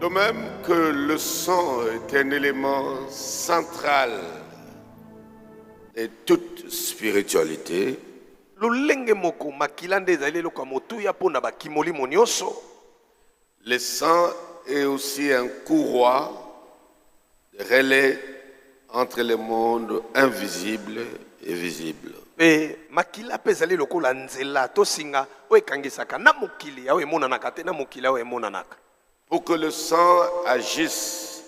De même que le sang est un élément central de toute spiritualité, lolenge moko makila nde ezali eloko ya motuya mpo na bakimolimo nyonso. le sang est aussi un courroie de relais entre les mondes invisibles et visibles. Mpe makila mpe ezali lokola nzela to singa oyo ekangisaka na mokili oyo emonanaka te na mokili oyo emonanaka. Pour que le sang agisse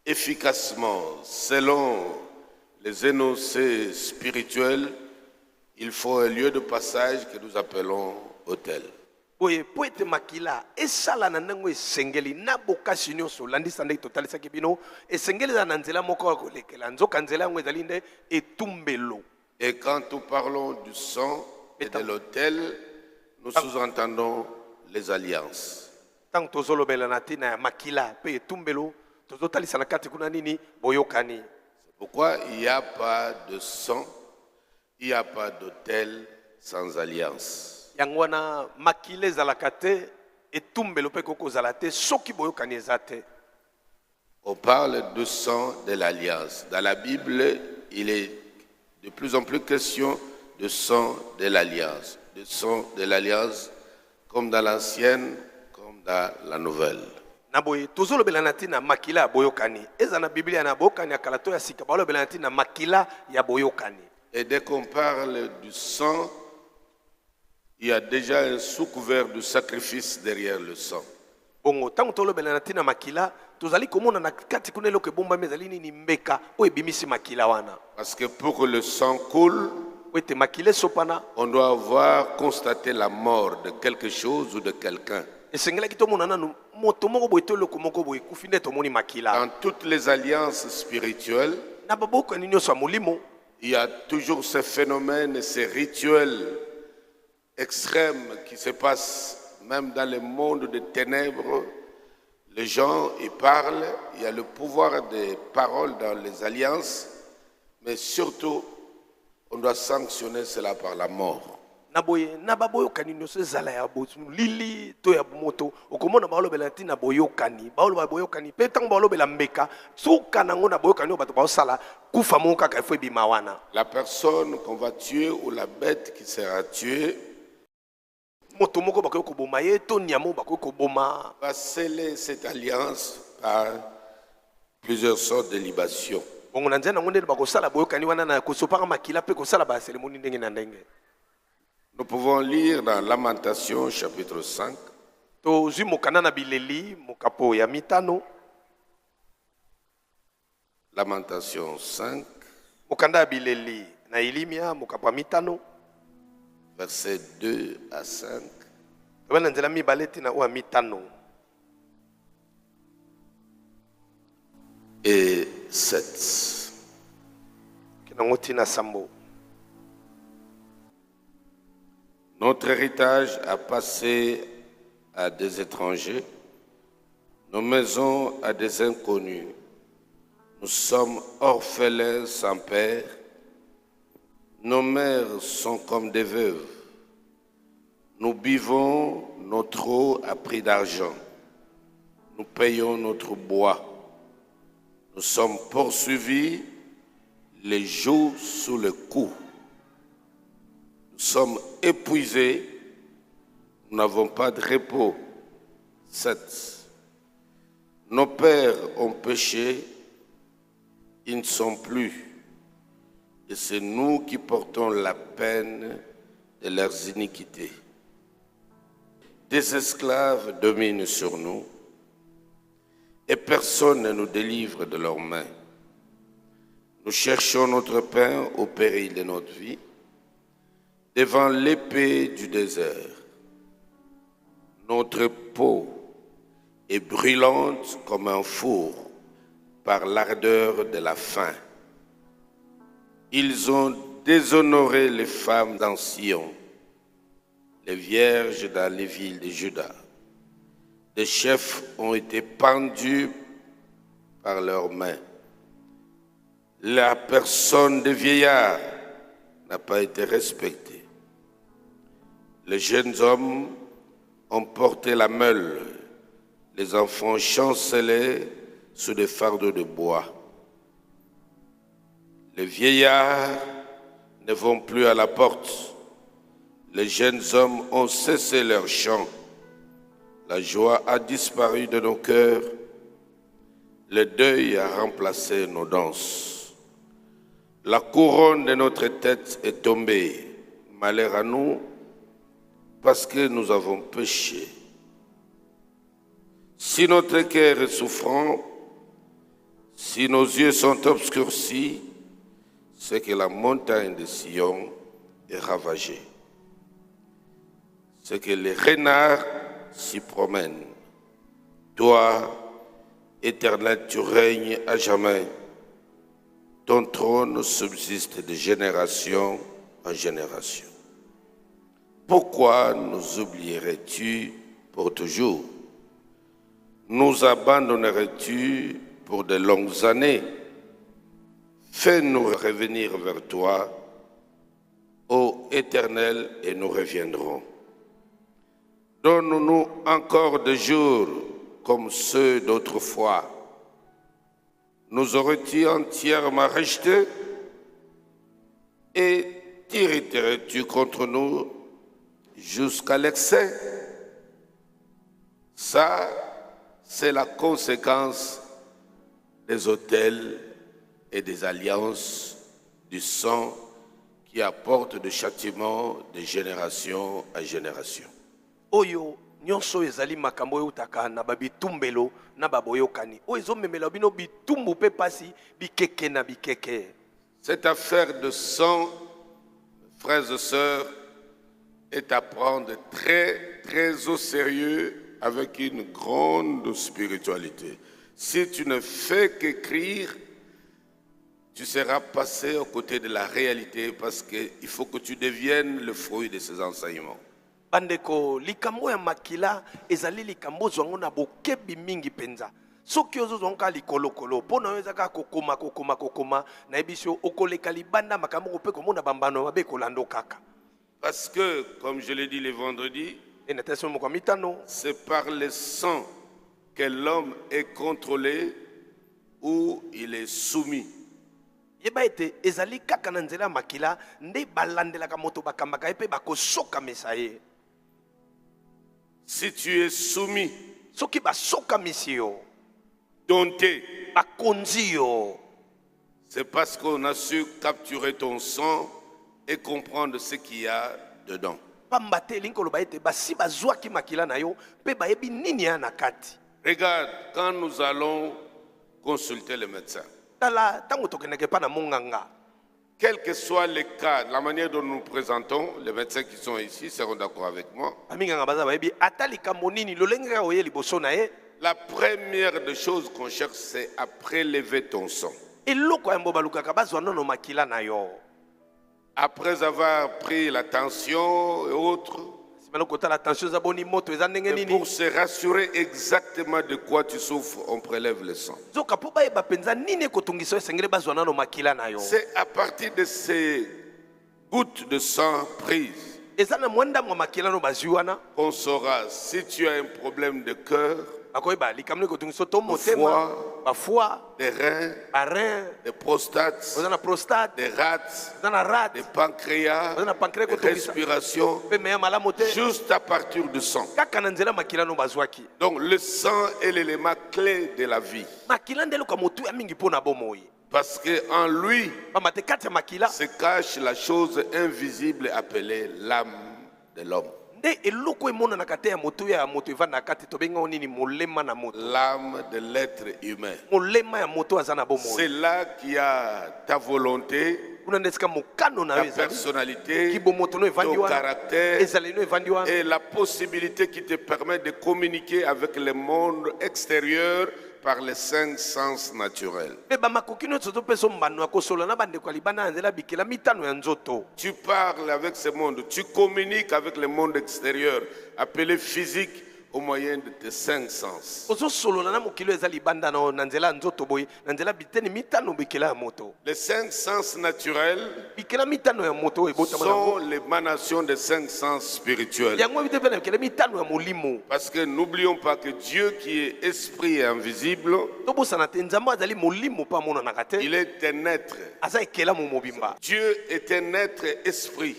efficacement selon les énoncés spirituels, il faut un lieu de passage que nous appelons autel. Boye po ete makila esala na ndango esengeli na bokasi nyonso landisa ndenge totalisaki bino esengeli eza na nzela moko ya kolekela nzoka nzela yango ezali nde etumbelo. Et quand nous parlons du sang et de l'autel, nous sous-entendons les alliances. Ntango tozolobela na ntina ya makila mpe etumbelo tozotalisa na kati kuna nini boyokani. C'est pourquoi il n'y a pas de sang, il n'y a pas d'autel sans alliance. Yango wana makila ezalaka te etumbelo mpe kokozala te soki boyokani eza te. On parle de sang de l'alliance. Dans la Bible, il est de plus en plus question de sang de l'alliance. De sang de l'alliance comme dans l'ancienne, comme dans la nouvelle. Na boye tozolobela na ntina makila ya boyokani eza na biblia na boyokani ya kala to ya sika balobela na ntina makila ya boyokani. Et dès qu'on parle du sang, il y a déjà un sous-couvert de sacrifice derrière le sang. Bongo tango tolobela na ntina makila tozali komona na kati kuna eloko ebombami ezali nini mbeka oyo ebimisi makila wana. Parce que pour que le sang coule, po ete makila esopana on doit avoir constaté la mort de quelque chose ou de quelqu'un. esengelaki tomona nanu moto moko boye to eloko moko boye ekufi nde tomoni makila. Dans toutes les alliances spirituelles, Na babokani nyonso ya molimo il y a toujours ces phénomènes, ces rituels extrêmes qui se passent même dans le monde des ténèbres. Les gens y parlent, il y a le pouvoir des paroles dans les alliances, mais surtout, on doit sanctionner cela par la mort. na boye na baboyokani nyonso ezala ya lili to ya moto okomona balobela ntina boyokani baloba boyokani mpe ntango balobela mbeka suka nango na boyokani oyo bato baosala kufa moko kaka efo ebima wana. La personne qu'on va tuer ou la bête qui sera tuée moto moko bakoki koboma ye to nyamo bakoki koboma va sceller cette alliance par plusieurs sortes de libations. bongo na nzela nango nde bakosala boyokani wana na kosopaka makila mpe kosala baseremoni ndenge na ndenge. Nous pouvons lire dans Lamentation chapitre 5. tozwi mokanda na bileli mokapo ya mitano. Lamentation 5, mokanda ya bileli na elimia mokapo ya mitano versets 2 à 5. toba na nzela mibale tina oyo ya mitano Et 7. kinango tina sambo. Notre héritage a passé à des étrangers, nos maisons à des inconnus. Nous sommes orphelins sans père, nos mères sont comme des veuves. Nous buvons notre eau à prix d'argent, nous payons notre bois. Nous sommes poursuivis les jours sous le coup. Nous sommes épuisés, nous n'avons pas de repos. 7. Nos pères ont péché, ils ne sont plus. Et c'est nous qui portons la peine de leurs iniquités. Des esclaves dominent sur nous et personne ne nous délivre de leurs mains. Nous cherchons notre pain au péril de notre vie, devant l'épée du désert. Notre peau est brûlante comme un four par l'ardeur de la faim. Ils ont déshonoré les femmes dans Sion, les vierges dans les villes de Juda. Des chefs ont été pendus par leurs mains. La personne des vieillards n'a pas été respectée. Les jeunes hommes ont porté la meule les enfants chancelaient sous des fardeaux de bois. Les vieillards ne vont plus à la porte. Les jeunes hommes ont cessé leur chant. La joie a disparu de nos cœurs. Le deuil a remplacé nos danses. La couronne de notre tête est tombée. Malheur à nous, parce que nous avons péché. Si notre cœur est souffrant, si nos yeux sont obscurcis, c'est que la montagne de Sion est ravagée. C'est que les renards s'y promènent. Toi, Éternel, tu règnes à jamais. Ton trône subsiste de génération en génération. Pourquoi nous oublierais-tu pour toujours? Nous abandonnerais-tu pour de longues années? Fais-nous revenir vers toi, ô Éternel, et nous reviendrons. Donne-nous encore des jours comme ceux d'autrefois. Nous aurais-tu entièrement rejetés? Et t'irriterais-tu contre nous jusqu'à l'excès? Ça, c'est la conséquence des autels et des alliances du sang qui apportent des châtiments de génération à génération. Oyo nyonso ezali makambo eutaka na babitumbelo na baboyokani oyo ezomemela bino bitumbu mpe pasi bikeke na bikeke. Cette affaire de sang, frères et sœurs, est à prendre très, très au sérieux avec une grande spiritualité. Si tu ne fais qu'écrire, tu seras passé aux côtés de la réalité parce qu'il faut que tu deviennes le fruit de ces enseignements. Bandeko likambo ya makila ezali likambo zwango na bokebi mingi penza. Soki ozozonga likolokolo pona ezaka kokoma na ebisio okoleka libanda makambo ko pe komona bambano mabe kolando kaka. Parce que, comme je l'ai dit le vendredi, c'est par le sang que l'homme est contrôlé ou il est soumis. Yeba ete ezali kaka na nzela makila nde balandelaka moto bakambaka epe bakosoka mesaye. Si tu es soumis, soki basoka misio, dompté, bakonzi yo, c'est parce qu'on a su capturer ton sang et comprendre ce qu'il y a dedans. Regarde, quand nous allons consulter le médecin, quel que soit le cas, la manière dont nous nous présentons, les médecins qui sont ici seront d'accord avec moi. La première des choses qu'on cherche, c'est à prélever ton sang. Après avoir pris la tension et autres, pour se rassurer exactement de quoi tu souffres, on prélève le sang. C'est à partir de ces gouttes de sang prises qu'on saura si tu as un problème de cœur, de foie, des reins, des prostates, des rats, des pancréas, des respirations, juste à partir du sang. Donc le sang est l'élément clé de la vie. Parce qu'en lui se cache la chose invisible appelée l'âme de l'homme. L'âme de l'être humain. C'est là qu'il y a ta volonté, ta personnalité, ton caractère et la possibilité qui te permet de communiquer avec le monde extérieur par les 5 sens naturels. Tu parles avec ce monde, tu communiques avec le monde extérieur, appelé physique au moyen de tes 5 sens. Les 5 sens naturels sont l'émanation des 5 sens spirituels. Parce que n'oublions pas que Dieu qui est esprit et invisible, il est un être. Dieu est un être esprit.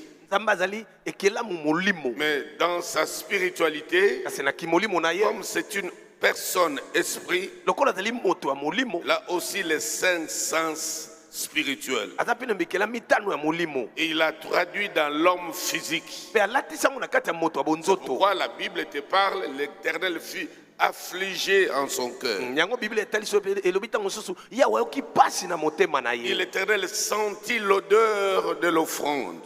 Mais dans sa spiritualité, comme c'est une personne esprit, là aussi les 5 sens spirituels. Et il a traduit dans l'homme physique. Pourquoi la Bible te parle, l'Éternel fut affligé en son cœur. Et l'Éternel sentit l'odeur de l'offrande.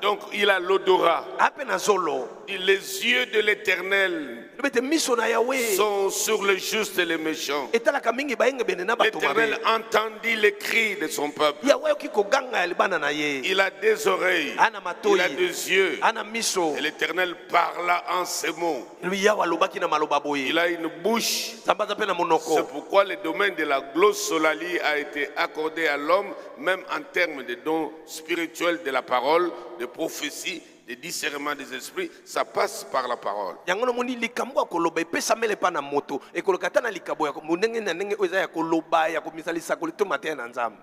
Donc il a l'odorat. Et les yeux de l'Éternel sont sur les justes et les méchants. L'Éternel entendit les cris de son peuple. Il a des oreilles, il a des yeux. Et l'Éternel parla en ces mots. Il a une bouche. C'est pourquoi le domaine de la glossolalie a été accordé à l'homme, même en termes de dons spirituels de la parole, de prophétie, de discernement des esprits, ça passe par la parole.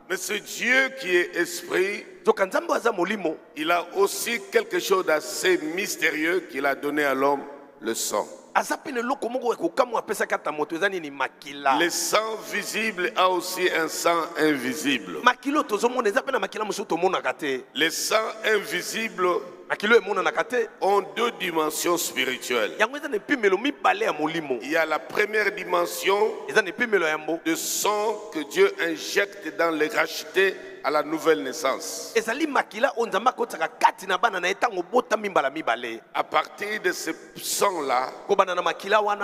Mais ce Dieu qui est esprit, il a aussi quelque chose d'assez mystérieux qu'il a donné à l'homme, le sang. Le sang visible a aussi un sang invisible. Les sangs invisibles ont 2 dimensions spirituelles. Il y a la première dimension de sang que Dieu injecte dans les rachetés à la nouvelle naissance. À partir de ce sang-là,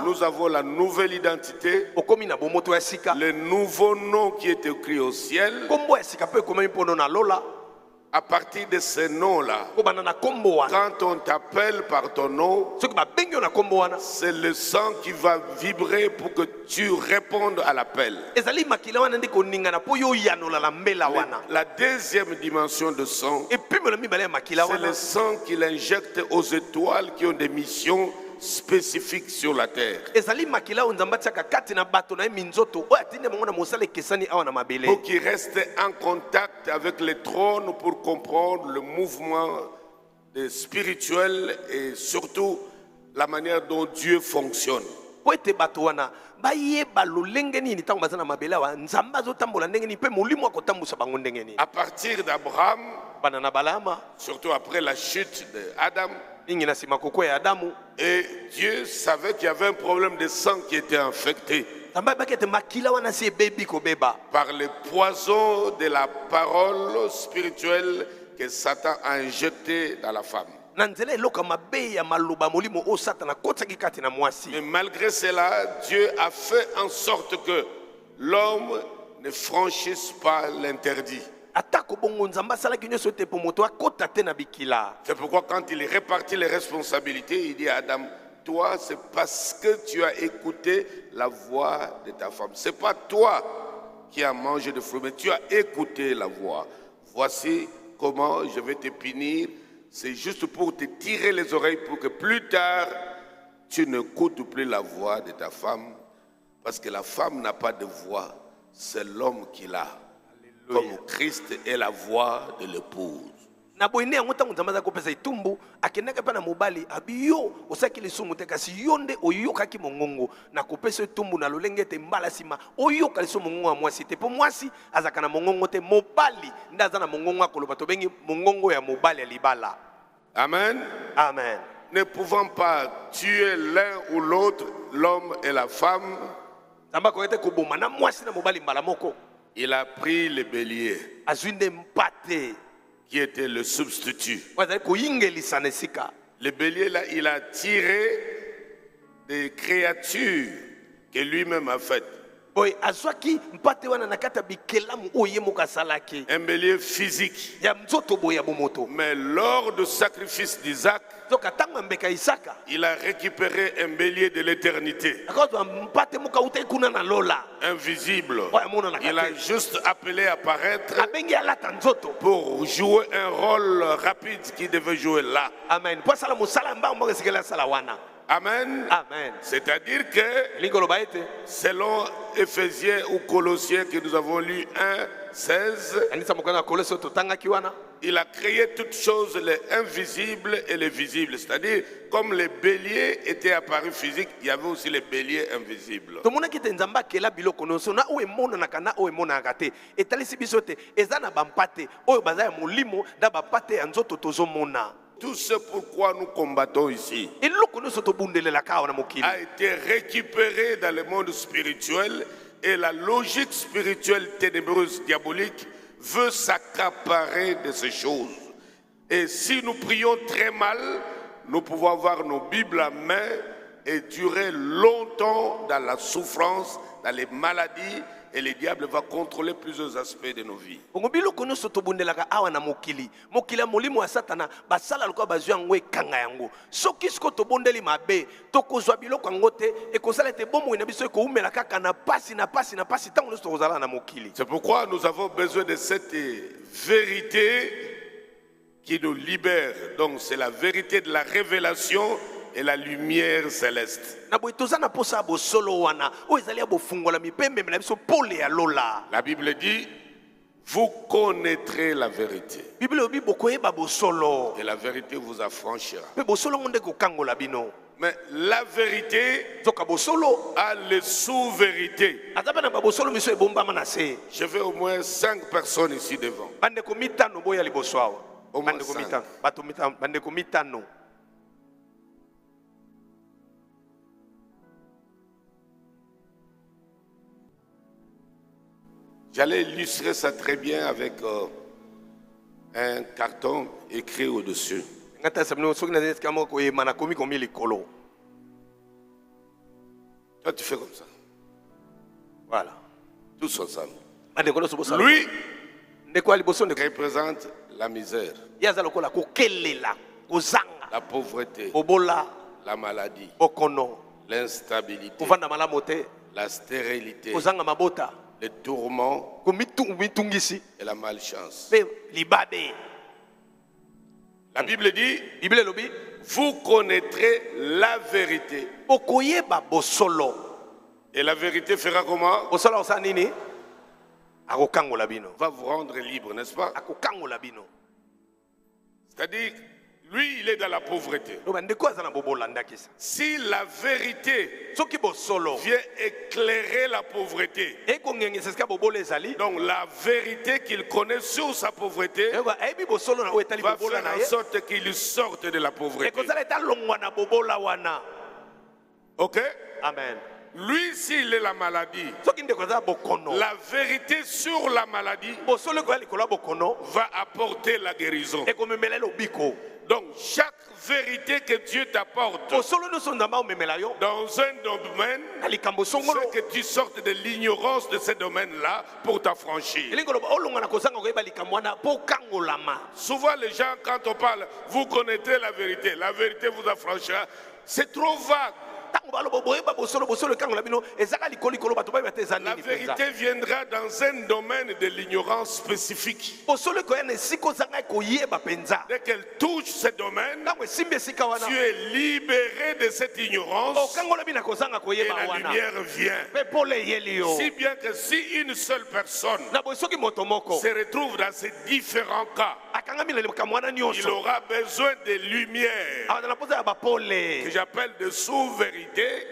nous avons la nouvelle identité, le nouveau nom qui est écrit au ciel. À partir de ce nom-là, quand on t'appelle par ton nom, c'est le sang qui va vibrer pour que tu répondes à l'appel. La deuxième dimension de sang, c'est le sang qu'il injecte aux étoiles qui ont des missions spécifiques sur la terre. Pour qu'ils restent en contact avec les trônes pour comprendre le mouvement spirituel et surtout la manière dont Dieu fonctionne. À partir d'Abraham, surtout après la chute d'Adam, et Dieu savait qu'il y avait un problème de sang qui était infecté par les poisons de la parole spirituelle que Satan a injecté dans la femme. Mais malgré cela, Dieu a fait en sorte que l'homme ne franchisse pas l'interdit. C'est pourquoi quand il répartit les responsabilités, il dit à Adam, toi, c'est parce que tu as écouté la voix de ta femme. Ce n'est pas toi qui as mangé de fruits, mais tu as écouté la voix. Voici comment je vais te punir. C'est juste pour te tirer les oreilles pour que plus tard, tu n'écoutes plus la voix de ta femme. Parce que la femme n'a pas de voix, c'est l'homme qui l'a. Comme Christ est la voix de l'épouse. Amen. Amen. Ne pouvant pas tuer l'un ou l'autre, l'homme et la femme, il a pris le bélier qui était le substitut. Le bélier là, il a tiré des créatures que lui-même a faites. boye azwaki mpate wana na kati ya bikelamu oyo ye moko asalaki un bélier physique. ya nzoto boye ya bomoto. Mais lors du sacrifice d'Isaac, soka ntango ya mbeka isaka il a récupéré un bélier de l'éternité, akozwa mpate moko autai kuna na lola invisible. oyo amonanaka Il a te juste appelé à apparaître abengi alata nzoto. pour jouer un rôle rapide qu'il devait jouer là. Amen. Po asala mosala mbango moko esekeli asala wana. Amen. Amen. C'est-à-dire que, elingi oloba ete selon Éphésiens ou Colossiens que nous avons lu 1:16, anisa mokana ya Kolose oyo totangaki wana il a créé toutes choses, les invisibles et les visibles. C'est-à-dire, comme les béliers étaient apparus physiques, il y avait aussi les béliers invisibles. tomonaki ete nzambe akela biloko nyonso na oyo emonanaka na oyo emonanaka te etalisi biso te eza na bampate oyo baza ya molimo na bampate ya nzoto tozomona. Tout ce pourquoi nous combattons ici eloko nyonso tobundelelaka awa na mokili a été récupéré dans le monde spirituel, et la logique spirituelle ténébreuse diabolique veut s'accaparer de ces choses. Et si nous prions très mal, nous pouvons avoir nos Bibles à main et durer longtemps dans la souffrance, dans les maladies, et le diable va contrôler plusieurs aspects de nos vies. bongo biloko nyonso tobundelaka awa na mokili mokili ya molimo ya satana basala lokola bazwi yango ekanga yango soki siko tobondeli mabe tokozwa biloko yango te ekozala ete bomoi na biso ekoumela kaka na pasi na pasi na pasi ntango nyonso tokozala na mokili. C'est pourquoi nous avons besoin de cette vérité qui nous libère. Donc c'est la vérité de la révélation et la lumière céleste. na boye toza na posa ya bosolo wana oyo ezali ya bofungola mipembe na biso pole ya lola. La Bible dit, vous connaîtrez la vérité. Biblia obi bokoyeba bosolo Et la vérité vous affranchira. mpe bosolo ngo nde kokangola bino. Mais la vérité zoka bosolo a les sous-vérités. aza mpe na babosolo miso ebombama na se. Je vais au moins 5 personnes ici devant. bandeko mitano boya liboso awa Au moins bandeko 5. mitano bato mitano bandeko mitano. J'allais illustrer ça très bien avec un carton écrit au-dessus. ngata sabino soki na zeska moko koyema na komi komi likolo. Toi, tu fais comme ça. Voilà. Tous ensemble. bandeko nyonso bosala Lui ndeko ya liboso ndeko représente la misère, ye aza lokola kokelela kozanga la pauvreté, kobola la maladie, bokono l'instabilité, kovanda malamu te la stérilité, kozanga mabota les tourments komitungisi et la malchance. mpe libabe. La Bible dit, biblia elobi vous connaîtrez la vérité. okoyeba bosolo. Et la vérité fera comment? bosolo akosala nini? akokangola bino. Va vous rendre libre, n'est-ce pas? akokangola bino. C'est-à-dire, lui, il est dans la pauvreté. oyo ndeko aza na bobola ndakisa. Si la vérité soki bosolo vient éclairer la pauvreté, ekongengisa esika bobola ezali donc la vérité qu'il connaît sur sa pauvreté eko ayebi bosolo na oyo etali va bobola faire na en ye sorte qu'il sorte de la pauvreté. ekozala etalongwa na bobola wana. Ok? amen. Lui, s'il est la maladie, soki ndeko aza bokono la vérité sur la maladie bosolo ekoya likolo ya bokono va apporter la guérison. ekomemela lobiko. Donc, chaque vérité que Dieu t'apporte bosolo nyonso nzambe aomemela yo dans un domaine, na likambo songolo c'est que tu sortes de l'ignorance de ce domaine-là pour t'affranchir. elingi oloba olonga na kozanga koyeba likambo wana mpo okangolama. Souvent, les gens, quand on parle, vous connaissez la vérité vous affranchira, c'est trop vague. ntango baloba boyeba bosolo bosolo ekangola bino ezaka likolo bato bayeba te eza La nini mpenza. vérité viendra dans un domaine de l'ignorance spécifique. bosolo ekoya na esika ozanga koyeba mpenza. Dès qu'elle touche ce domaine, ntango esimbi esika wana tu es libéré de cette ignorance okangola bino kozanga et koyeba la wana lumière vient. mpe pole eyeli yo. Si bien que si une seule personne na boye soki moto moko se retrouve dans ces différents cas, akangami na likambo wana il nyonso aura besoin de lumière, awana na mposa ya bapole que j'appelle de sous-vérité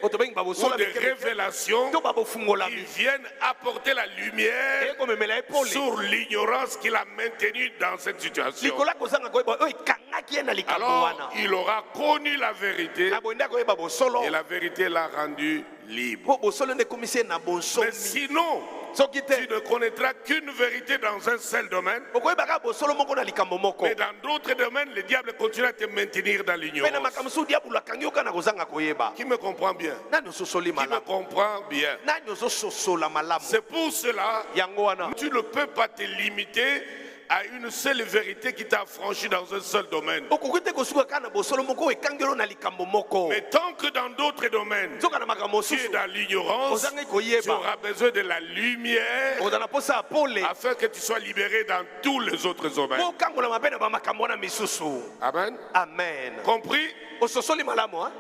oyo tobengi ou babosola de révélation, to qui babofungolami viennent apporter la lumière ekomemela ye pole sur l'ignorance qu'il a maintenue dans cette situation. likolo ya kozanga koyeba oyo ekangaki ye na likambo Alors, wana il aura connu la vérité na boye nde akoyeba bosolo et la vérité l'a rendu libre. mpo bosolo nde ekomisi ye na bonsomi. Mais sinon, soki te tu ne connaîtras qu'une vérité dans un seul domaine. okoyebaka bosolo moko na likambo moko Mais dans d'autres domaines, le diable continue à te maintenir dans mpe na l'ignorance. makambo mosusu diabolo akangi yo kana kozanga koyeba Qui me comprend bien? nani ososoli Qui me malamu comprend bien? nani ozososola malamu C'est pour cela yango wana tu ne peux pas te limiter à une seule vérité qui t'a affranchi dans un seul domaine. okoki te kosuka kaka na bosolo moko oyo ekangelo na likambo moko Mais tant que dans d'autres domaines, soka na makambo tu es mosusu dans l'ignorance, ozangi tu koyeba auras besoin de la lumière oza na posa ya pole afin que tu sois libéré dans tous les autres domaines. po okangola mabe na bamakambo wana misusu Amen. amen Compris? ososoli malamu hein?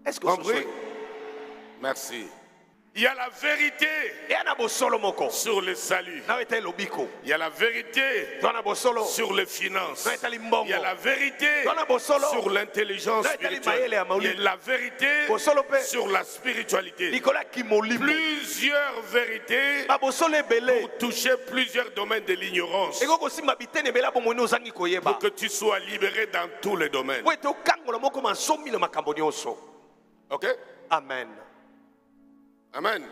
Est-ce que Compris? ososoli Merci. Il y a la vérité eya na bosolo moko sur le salut. nayo etali lobiko Il y a la vérité toa na bosolo sur les finances. nayo etali Il y mbongo a la vérité toa na bosolo sur l'intelligence Na etali spirituelle. mayele ya Il y a maulidi. la vérité Bosolo pe. sur la spiritualité. likolo ya kimolimo Plusieurs vérités babosolo ebele pour toucher plusieurs domaines de l'ignorance. ekoki kosimba bitene ebele bomoni ozangi koyeba Pour que tu sois libéré dans tous les domaines. po ete okangola moko mansomi na makambo nyonso Ok? amen Amen.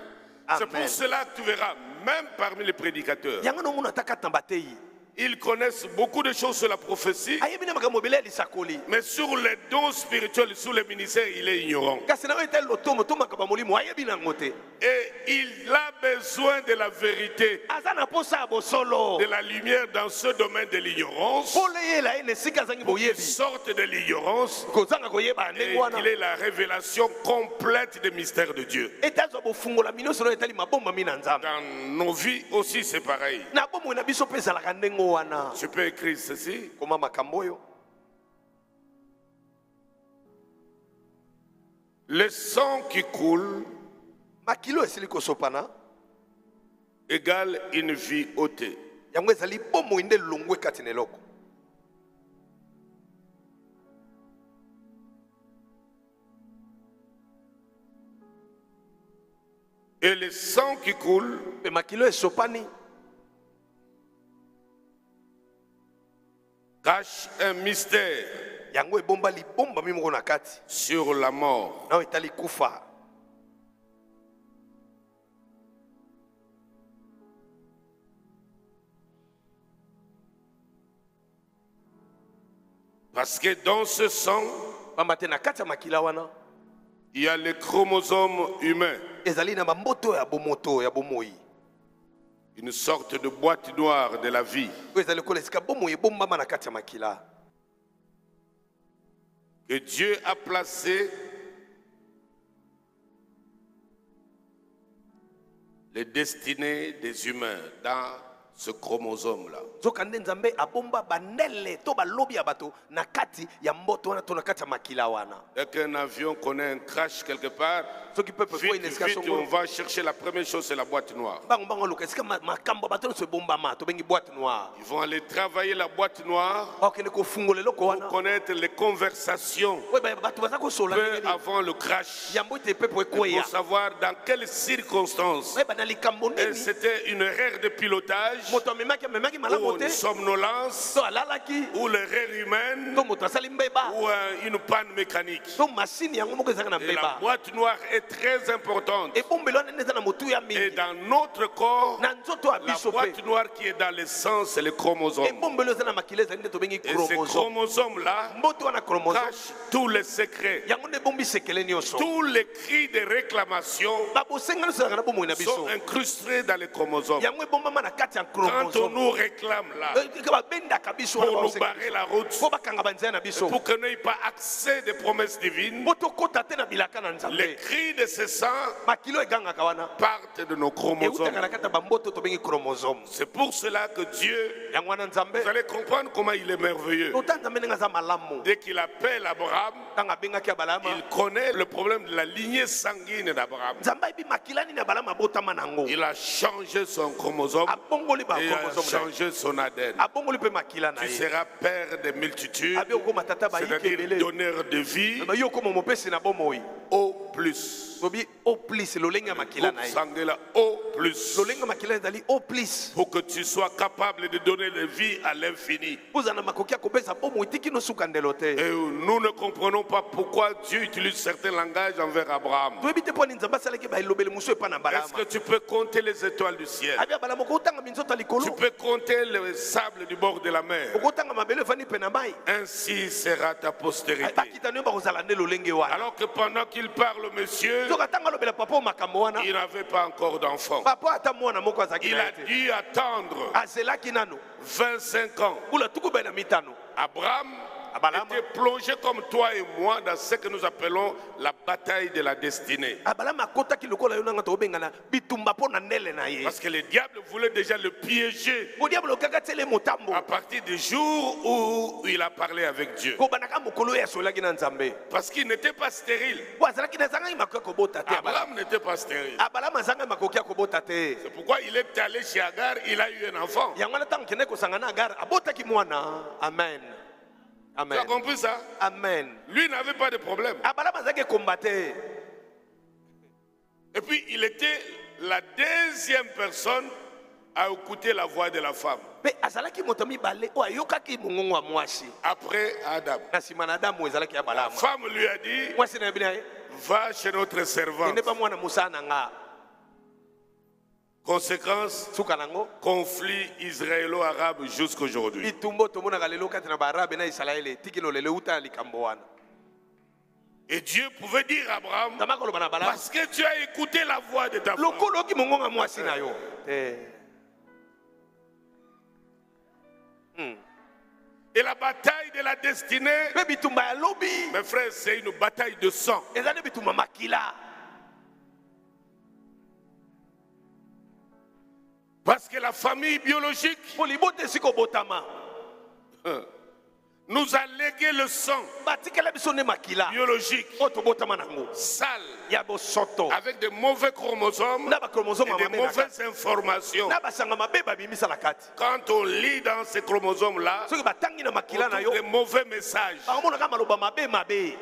C'est Amen. pour cela que tu verras, même parmi les prédicateurs, yango nomona ataka tamba te ye ils connaissent beaucoup de choses sur la prophétie, ayebi na makambo ebele ya lisakoli mais sur les dons spirituels, sur les ministères, il est ignorant. kasi nayo etali lotomo to makambo ya molimo ayebi nango te Et il a besoin de la vérité, aza na posa ya bosolo de la lumière dans ce domaine de l'ignorance, pole yela ye na esika azangi qu'il boyebi sorte de l'ignorance kozanga koyeba ya et ndenge wana qu'il ait la révélation complète des mystères de Dieu. ete azwa bofungola nyonso nayo etali mabombami na nzambe Dans nos vies aussi, c'est pareil. na bomoi na biso mpe ezalaka ndenge wana Je peux écrire ceci. koma makambo oyo Le sang qui coule makilo esili kosopana égale une vie ôtée. yango ezali bomoi nde longwe kati na eloko Et le sang qui coule mpe makilo esopani cache un mystère yango ebomba libombami moko na kati sur la mort. nayo etali kufa Parce que dans ce sang, pamba te na kati ya makila wana il y a les chromosomes humains, ezali na bamboto ya bomoto ya bomoi une sorte de boîte noire de la vie oyo ezali kola esika bomoi ebombama na kati ya makila que Dieu a placé les destinées des humains dans ce chromosome-là. nzoka nde nzambe abomba bandele to balobi ya bato na kati ya mboto wana to na kati ya makila wana Dès qu'un avion connaît un crash quelque part, soki pepe po ina vite, esika vite, on songo va chercher la première chose, c'est la boîte noire. bango luka esika makambo ya bato nyonso ebombama tobengi boîte noire Ils vont aller travailler la boîte noire bakokende kofungola eloko pour wana connaître les conversations oyo bato baza kosola peu ndenge nini avant le crash, yambo ete pepo pour ekweya savoir dans quelles circonstances. oyeba na likambo Et nini c'était une erreur de pilotage moto amemaki ou malamu une te somnolence to alalaki ou l'erreur humaine to moto asali mbeba ou une panne mécanique. to masini yango moko ezalaka na Et la mbeba boîte noire est très importante. ebombeli wana nde eza na motu ya Et mingi dans notre corps, na nzoto ya la biso mpe boîte noire qui est dans le sang, c'est le chromosome. ebombeli oyo eza na makila ezali nde tobengi Et ce chromosome chromosome-là mboto wana chromosome cache tous les secrets. yango nde ebombi sekele nyonso Tous les cris de réclamation babosenga nyonso ezalaka na bomoi na sont biso incrustés dans les chromosomes. yango ebombama na kati ya Quand on chromosome nous réclame là, babendaka biso wana pour nous babosenga barrer la route, mpo bakanga banzela na biso pour qu'on n'ait pas accès des promesses divines, mpo tokɔta te na bilaka na les nzambe cris de ce sang makilo egangaka wana partent de nos chromosomes. eutaka na kati ya bamboto tobengi chromosome C'est pour cela que Dieu, yango wana nzambe vous allez comprendre comment il est merveilleux. tota nzambe ndenge aza malamu Dès qu'il appelle Abraham, ntango abengaki abalama il connaît le problème de la lignée sanguine d'Abraham. nzambe ayebi makila nini abalama abotama nango Il a changé son chromosome abongoli et a bachromosome changé son ADN. abongoli mpe makila na Tu ye seras père des multitudes, abi okoma tata bayiki c'est-à-dire ebele donneur de vie yo okoma mopesi na bomoi au plus. tobi au plus lolenga makila Groupe na ye Sangela au plus. lolenga makila ezali au plus Pour que tu sois capable de donner la vie à l'infini. ozana makoki akopesa bomo etiki no suka ndelo te Et nous ne comprenons pas pourquoi Dieu utilise certains langages envers Abraham. toyebi te mpo ani nzambe asalaki baelobeli mosusu epa na Est-ce balama que tu peux compter les étoiles du ciel? abi abala moko otanga minzoto ya Tu likolo peux compter le sable du bord de la mer. okotanga mabele efani mpe na mai Ainsi sera ta postérité. bakita no bakozala nde lolenge wana Alors que pendant qu'il parle, monsieur, soki atanga alobela papa o makambo wana il n'avait pas encore d'enfant. papa ata mwana moko azalaki Il na a ye te dû attendre azelaki nano 25 ans. mbula tuku bai na mitano Abraham Abraham. était plongé comme toi et moi dans ce que nous appelons la bataille de la destinée. abalama akotaki lokola yo nanga tobengana bitumba mpo na ndele na ye Parce que le diable voulait déjà le piéger bodiabolo okaka tiele motambo à partir du jour où il a parlé avec Dieu. kobanaka mokolo oyo asolaki na nzambe Parce qu'il n'était pas stérile. po azalaki na azangaki makoki ya kobota te Abraham n'était pas stérile. abalama azangaki makoki ya kobota te C'est pourquoi il est allé chez Agar, il a eu un enfant. yango wana ntango kende kosanga na agara abotaki mwana amen Tu as amen compris ça? amen Lui n'avait pas de problème. abalama azalaki ekomba te Et puis il était la deuxième personne à écouter la voix de la femme. mpe azalaki moto mibale oyo ayokaki mongongo ya mwasi Après Adam. na nsima na adamu ezalaki ya La balama femme lui a dit, mwasi na yebi na ye va chez notre servante. ende pa mwana mosala na nga Conséquence, suka nango conflit israélo-arabe jusqu'aujourd'hui. bitumbo tomonaka lelo kati na baarabe na isalaele tikino lelo euta na likambo wana Et Dieu pouvait dire à Abraham, nzambe akoloba na balama parce que tu as écouté la voix de ta femme. lokolo oki mongongo ya mwasi na yo Et la bataille de la destinée, mpe bitumba ya lobi mes frères, c'est une bataille de sang. eza nde bitumba makila Parce que la famille biologique mpo libota esika obotama nous a légué le sang batikela biso nde makila biologique oyo tobotama nango sale, ya bosoto avec de mauvais chromosomes na bakromosome et ya de mabe na kati mauvaises informations. na basanga mabe babimisa na kati Quand on lit dans ces chromosomes-là, soki batangi na on makila na yo trouve des mauvais messages. bakomonaka maloba mabe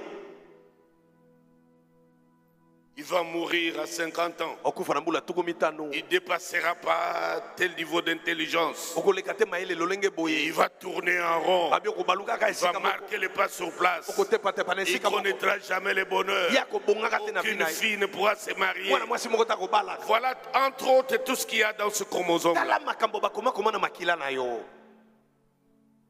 Il va mourir à 50 ans. okufa na mbula tuku mitano Il ne dépassera pas tel niveau d'intelligence. okoleka te mayele lolenge Il boye va tourner en rond. babi okobaluka kaka Il va esika moko marquer les pas sur place. okotepatepa na Il ne esika moko connaîtra jamais le bonheur. ye akobongaka te na Aucune vina ye fille ne pourra se marier. mwana mwasi moko te akobalaka Voilà entre autres tout ce qu'il y a dans ce chromosome. tala makambo bakomakoma na makila na yo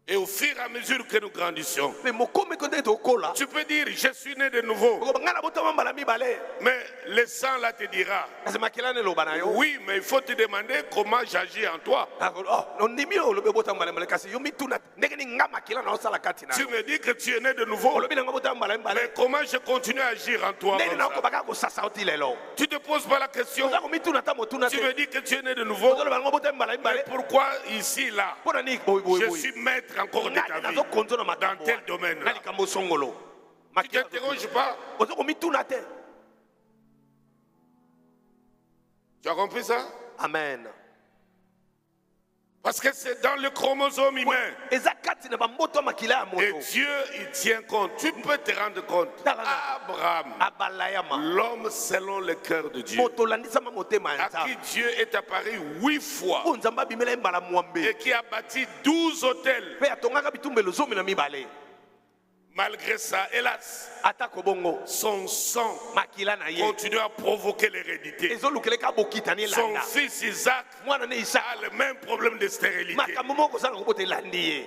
Et au fur et à mesure que nous grandissions, me mokomeko nde tokola tu peux dire je suis né de nouveau. okoba ngai na botama mbala mibale Mais le sang là te dira kasi makila na eloba na yo oui, mais il faut te demander comment j'agis en toi. ondimi oyo olobi obotama mbala mibale kasi yo mituna ndenge ni nga makila na osala kati na Tu yo me dis que tu es né de nouveau. olobi na nga botama mbala Mais mibale comment je continue à agir en toi ndenge comme na ça? okoba kaka kosasa oti lelo Tu te poses pas la question. oza komituna ta motuna Tu te me dis que tu es né de nouveau. ozoloba nga botama mbala Mais mibale pourquoi ici, là, mpo na nini je boyeboyeboye suis maître encore de ta ngai vie? nazokonzo na Dans makambo tel wana domaine na là. likambo songolo Tu makila t'interroges pas? oza komituna te Tu as compris ça? amen Parce que c'est dans le chromosome humain. eza kati na bamboto ya makila ya Et moto Dieu, il tient compte. Tu peux te rendre compte. Abraham, abalayama l'homme selon le cœur de Dieu, moto olandisama motema ya à qui nzambe Dieu est apparu 8 fois oyo nzambe abimela ye mbala mwambe et qui a bâti 12 hôtels. mpe atongaka bitumbelo 12 Malgré ça, hélas, atako bongo son sang makila na ye continue à provoquer l'hérédité. ezolukeleka bokitani Son elanda fils Isaac mwana ne isaka a le même problème de stérilité. makambo moko kozala kobota elandi ye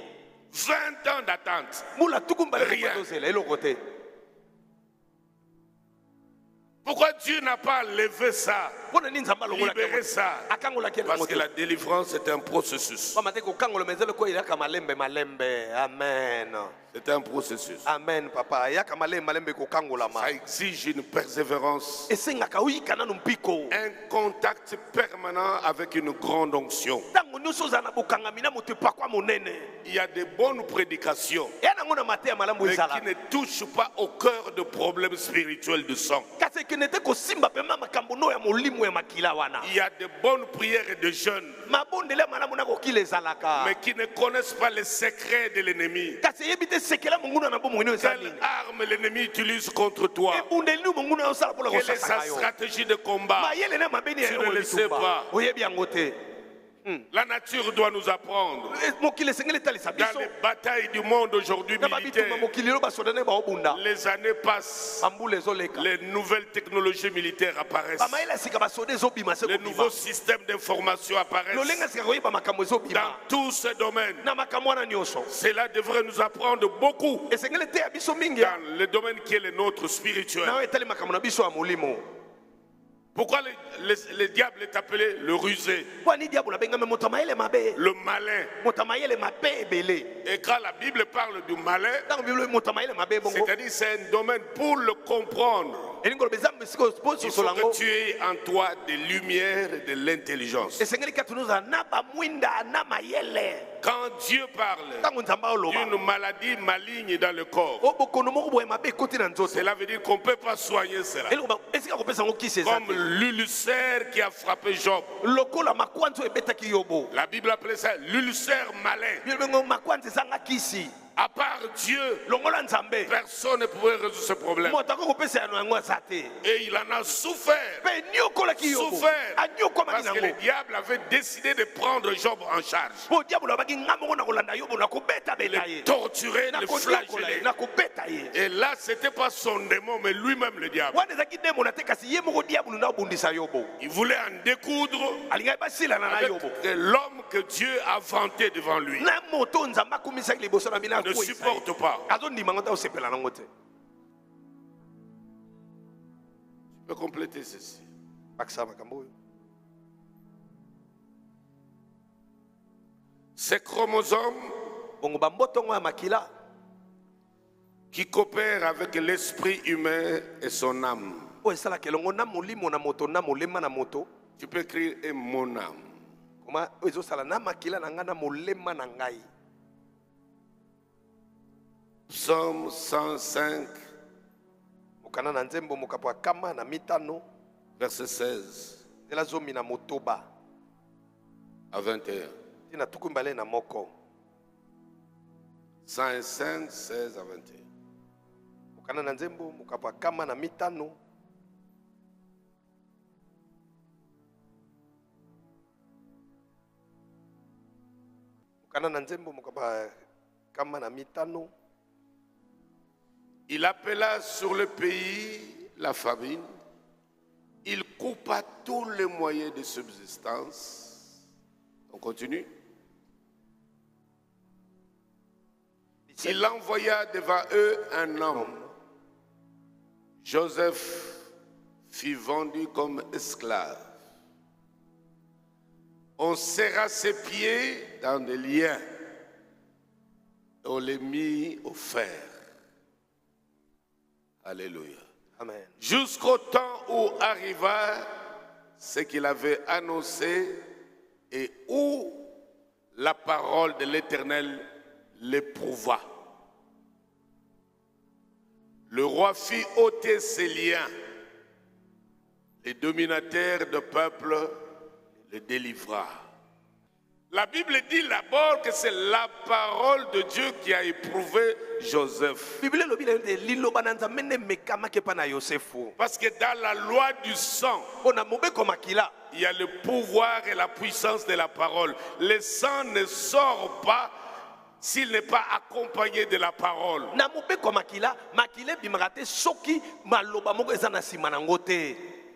20 ans d'attente. mbula tuku mbala Rien. kozela eloko te Pourquoi Dieu n'a pas levé ça, mpo na nini nzambe alongolaki libéré yango? ça? akangolaki Parce yango que te la délivrance est un processus. pamba te kokangola mezele ko eyaka malembe amen C'est un processus. amen papa eyaka malembe kokangolama Ça exige une persévérance, esengaka oyika nanu mpiko un contact permanent avec une grande onction. ntango nyonso ozala na bokangami na moto epakwa monene Il y a de bonnes prédications, eya nango na mateya malamu mais ezala qui ne touchent pas au cœur de problèmes spirituels de sang. kasi ekende te kosimba pema makambo no ya molimo ya makila wana Il y a de bonnes prières et de jeûnes, mabondele ya malamu na kokila ezalaka mais qui ne connaissent pas les secrets de l'ennemi. kasi eyebi te Quelle arme l'ennemi utilise contre toi? Quelle est sa stratégie de combat? Tu ne le sais pas. La nature doit nous apprendre. Dans les batailles du monde aujourd'hui militaires, les années passent, les nouvelles technologies militaires apparaissent, les nouveaux systèmes d'information apparaissent. Dans tous ces domaines, cela devrait nous apprendre beaucoup dans le domaine qui est le nôtre spirituel. Pourquoi le diable est appelé le rusé, le malin? Et quand la Bible parle du malin, c'est-à-dire c'est un domaine pour le comprendre. Il faut que tu aies en toi des lumières et de l'intelligence. Quand Dieu parle d'une maladie maligne dans le corps, cela veut dire qu'on ne peut pas soigner cela. Comme l'ulcère qui a frappé Job. La Bible appelait ça l'ulcère malin. À part Dieu, personne ne pouvait résoudre ce problème. Et il en a souffert. Parce que le diable avait décidé de prendre Job en charge. Le torturer, le flageller. Et là, ce n'était pas son démon, mais lui-même le diable. Il voulait en découdre avec l'homme que Dieu a vanté devant lui. Ne supporte pas. Tu peux compléter ceci. Ces chromosomes qui coopèrent avec l'esprit humain et son âme. Tu peux écrire et mon âme. Psaume 105, verset 16 à 21. 105, 16 à 21. Il appela sur le pays la famine. Il coupa tous les moyens de subsistance. On continue. Il envoya devant eux un homme. Joseph fut vendu comme esclave. On serra ses pieds dans des liens. On les mit au fer. Alléluia. Amen. Jusqu'au temps où arriva ce qu'il avait annoncé et où la parole de l'Éternel l'éprouva. Le roi fit ôter ses liens. Les dominateurs de peuple le délivra. La Bible dit d'abord que c'est la parole de Dieu qui a éprouvé Joseph. Parce que dans la loi du sang, il y a le pouvoir et la puissance de la parole. Le sang ne sort pas s'il n'est pas accompagné de la parole.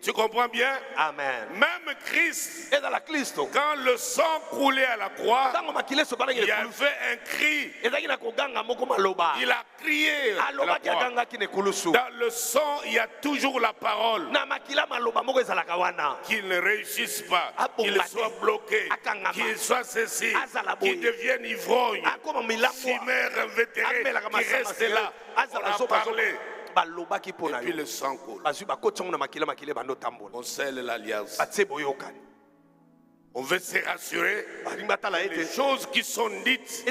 Tu comprends bien? Amen. Même Christ, quand le sang coulait à la croix, il y avait un cri. Il a crié à la croix. Dans le sang, il y a toujours la parole. Qu'il ne réussisse pas, qu'il soit bloqué, qu'il soit ceci, qu'il devienne ivrogne, fumeur invétéré, qui reste là. On a parlé. Et puis le sang coule. On scelle l'alliance. On veut se rassurer. Les choses qui sont dites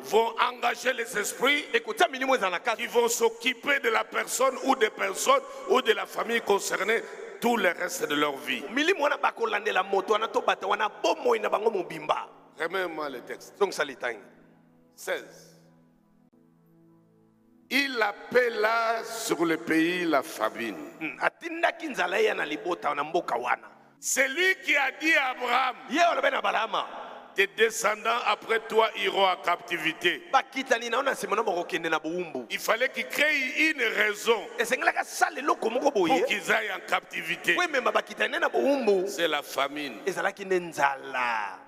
vont engager les esprits qui vont s'occuper de la personne ou des personnes ou de la famille concernée tout le reste de leur vie. Remets-moi le texte. 16. Il appela sur le pays la famine. atindaki nzala ye na libota na mboka wana. C'est lui qui a dit à Abraham, Ye olobe na Balama, tes descendants après toi iront en captivité. bakitani na ona nsima na bakokende na bowumbu. Il fallait qu'il crée une raison esengelaka sala eloko moko pour boye qu'ils aillent en captivité. po emema bakitani na bowumbu. C'est la famine. ezalaki nde nzala.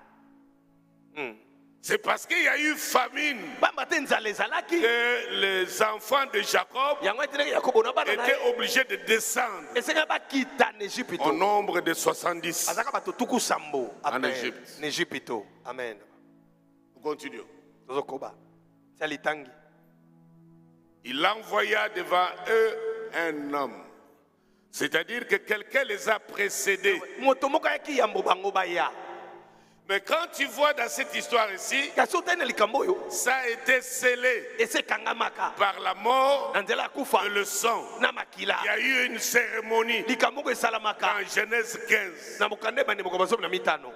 C'est parce qu'il y a eu famine bamba te nzala ezalaki que les enfants de Jacob yango eteleki yakobo na bana na étaient ye obligés de descendre esengeli bakita na au Ejipito. nombre de 70. azalaka bato tuku sambo En Égypte. na Ejipito. Amen. Nous continuons. tozokoba tia litangi. Il envoya devant eux un homme. C'est-à-dire que quelqu'un les a précédés. moto moko ayaki yambo bango baya. Mais quand tu vois dans cette histoire ici, kasi otali na likambo oyo ça a été scellé esekangamaka par la mort na nzela ya kufa et le sang. na makila. Il y a eu une cérémonie likambo oko esalamaka en Genèse 15. na mokanda ebandimoko bazomi na mitano.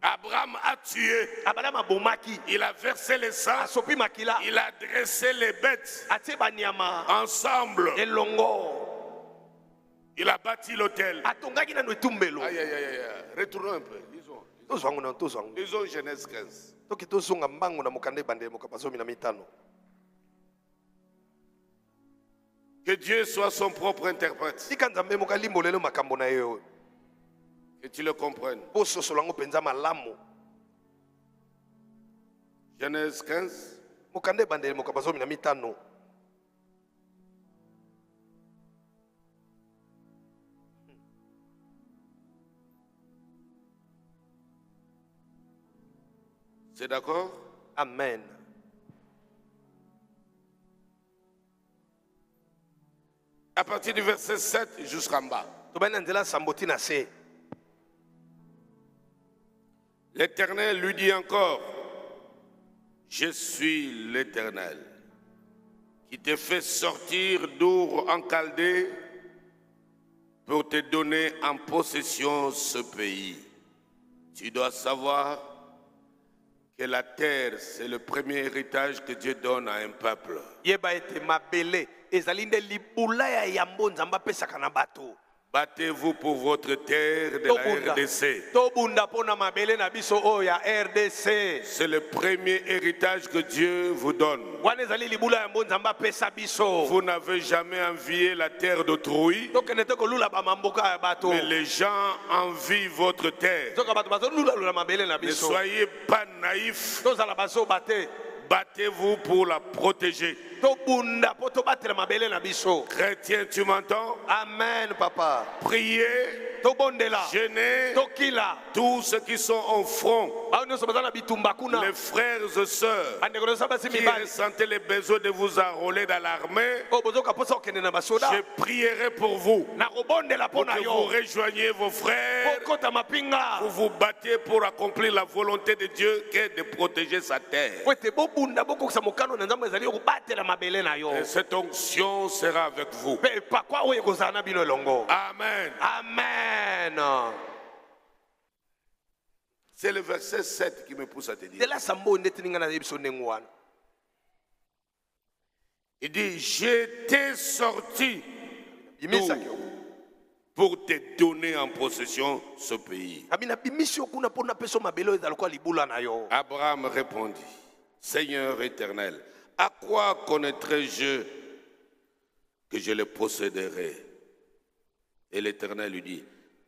Abraham a tué, Abraham abomaki, il a versé le sang, asopi makila, il a dressé les bêtes atie banyama ensemble, elongo, il a bâti l'autel. atongaki nano etumbelo. Aïe, aïe, aïe, aïe. Retournons un peu. tozwango na tozwango Lisons Genèse 15. toki tozonga mbango na mokanda ebandimoko bazomi na mitano. Que Dieu soit son propre interprète. tika nzambe moko alimbolelo makambo na ye oyo Que tu le comprennes. po sosolo yango mpenza malamu. Genèse 15. mokanda ebandimoko bazomi na mitano. C'est d'accord? Amen. À partir du verset 7 jusqu'en bas. tobani na nzela samboti na se. L'Éternel lui dit encore, je suis l'Éternel, qui te fait sortir d'Our en Chaldée pour te donner en possession ce pays. Tu dois savoir que la terre, c'est le premier héritage que Dieu donne à un peuple. yeba ete mabele ezali nde libula ya yambo nzambe apesaka na bato. Battez-vous pour votre terre de la RDC. tobunda mpona mabele na biso oyo ya RDC. C'est le premier héritage que Dieu vous donne. wana ezali libula ya yambo nzambe apesa biso. Vous n'avez jamais envié la terre d'autrui, tokende te kolula bamamboka ya bato. mais les gens envient votre terre. soka bato bazolulalula mabele na Ne biso. soyez pas naïfs. tozala bazoba te. Battez-vous pour la protéger. tobunda mpo tobatela mabele na biso. Chrétiens, tu m'entends? Amen papa. Priez, tobondela jeûnez, tokila tous ceux qui sont au front, bao nyonso baza na bitumba kuna. les frères et sœurs bandeko nyonso basi qui mibali ressentez le besoin de vous enrôler dans l'armée, oyo bozoka mposa kokende na basoda. je prierai pour vous, nakobondela mpo pour na que vous yo rejoigniez vos frères, po kota mapinga vous vous battez pour accomplir la volonté de Dieu qui est de protéger sa terre. po ete bobunda bokokisa mokano na nzambe ezali kobatela mabele na yo. Et cette onction sera avec vous. mpe pakwa oyo ekozala na bino elongo. Amen. Amen. C'est le verset 7 qui me pousse à te dire. nzela sambo nde tininga na yebiso ndenge wana. Il dit, je t'ai sorti bimisaki d'où pour te donner en possession ce pays. abi nabimisi yo kuna mpo napesa yo mabele oyo ezala lokola libula na yo. Abraham répondit, Seigneur éternel, à quoi connaîtrais-je que je le posséderai? Et l'Éternel lui dit,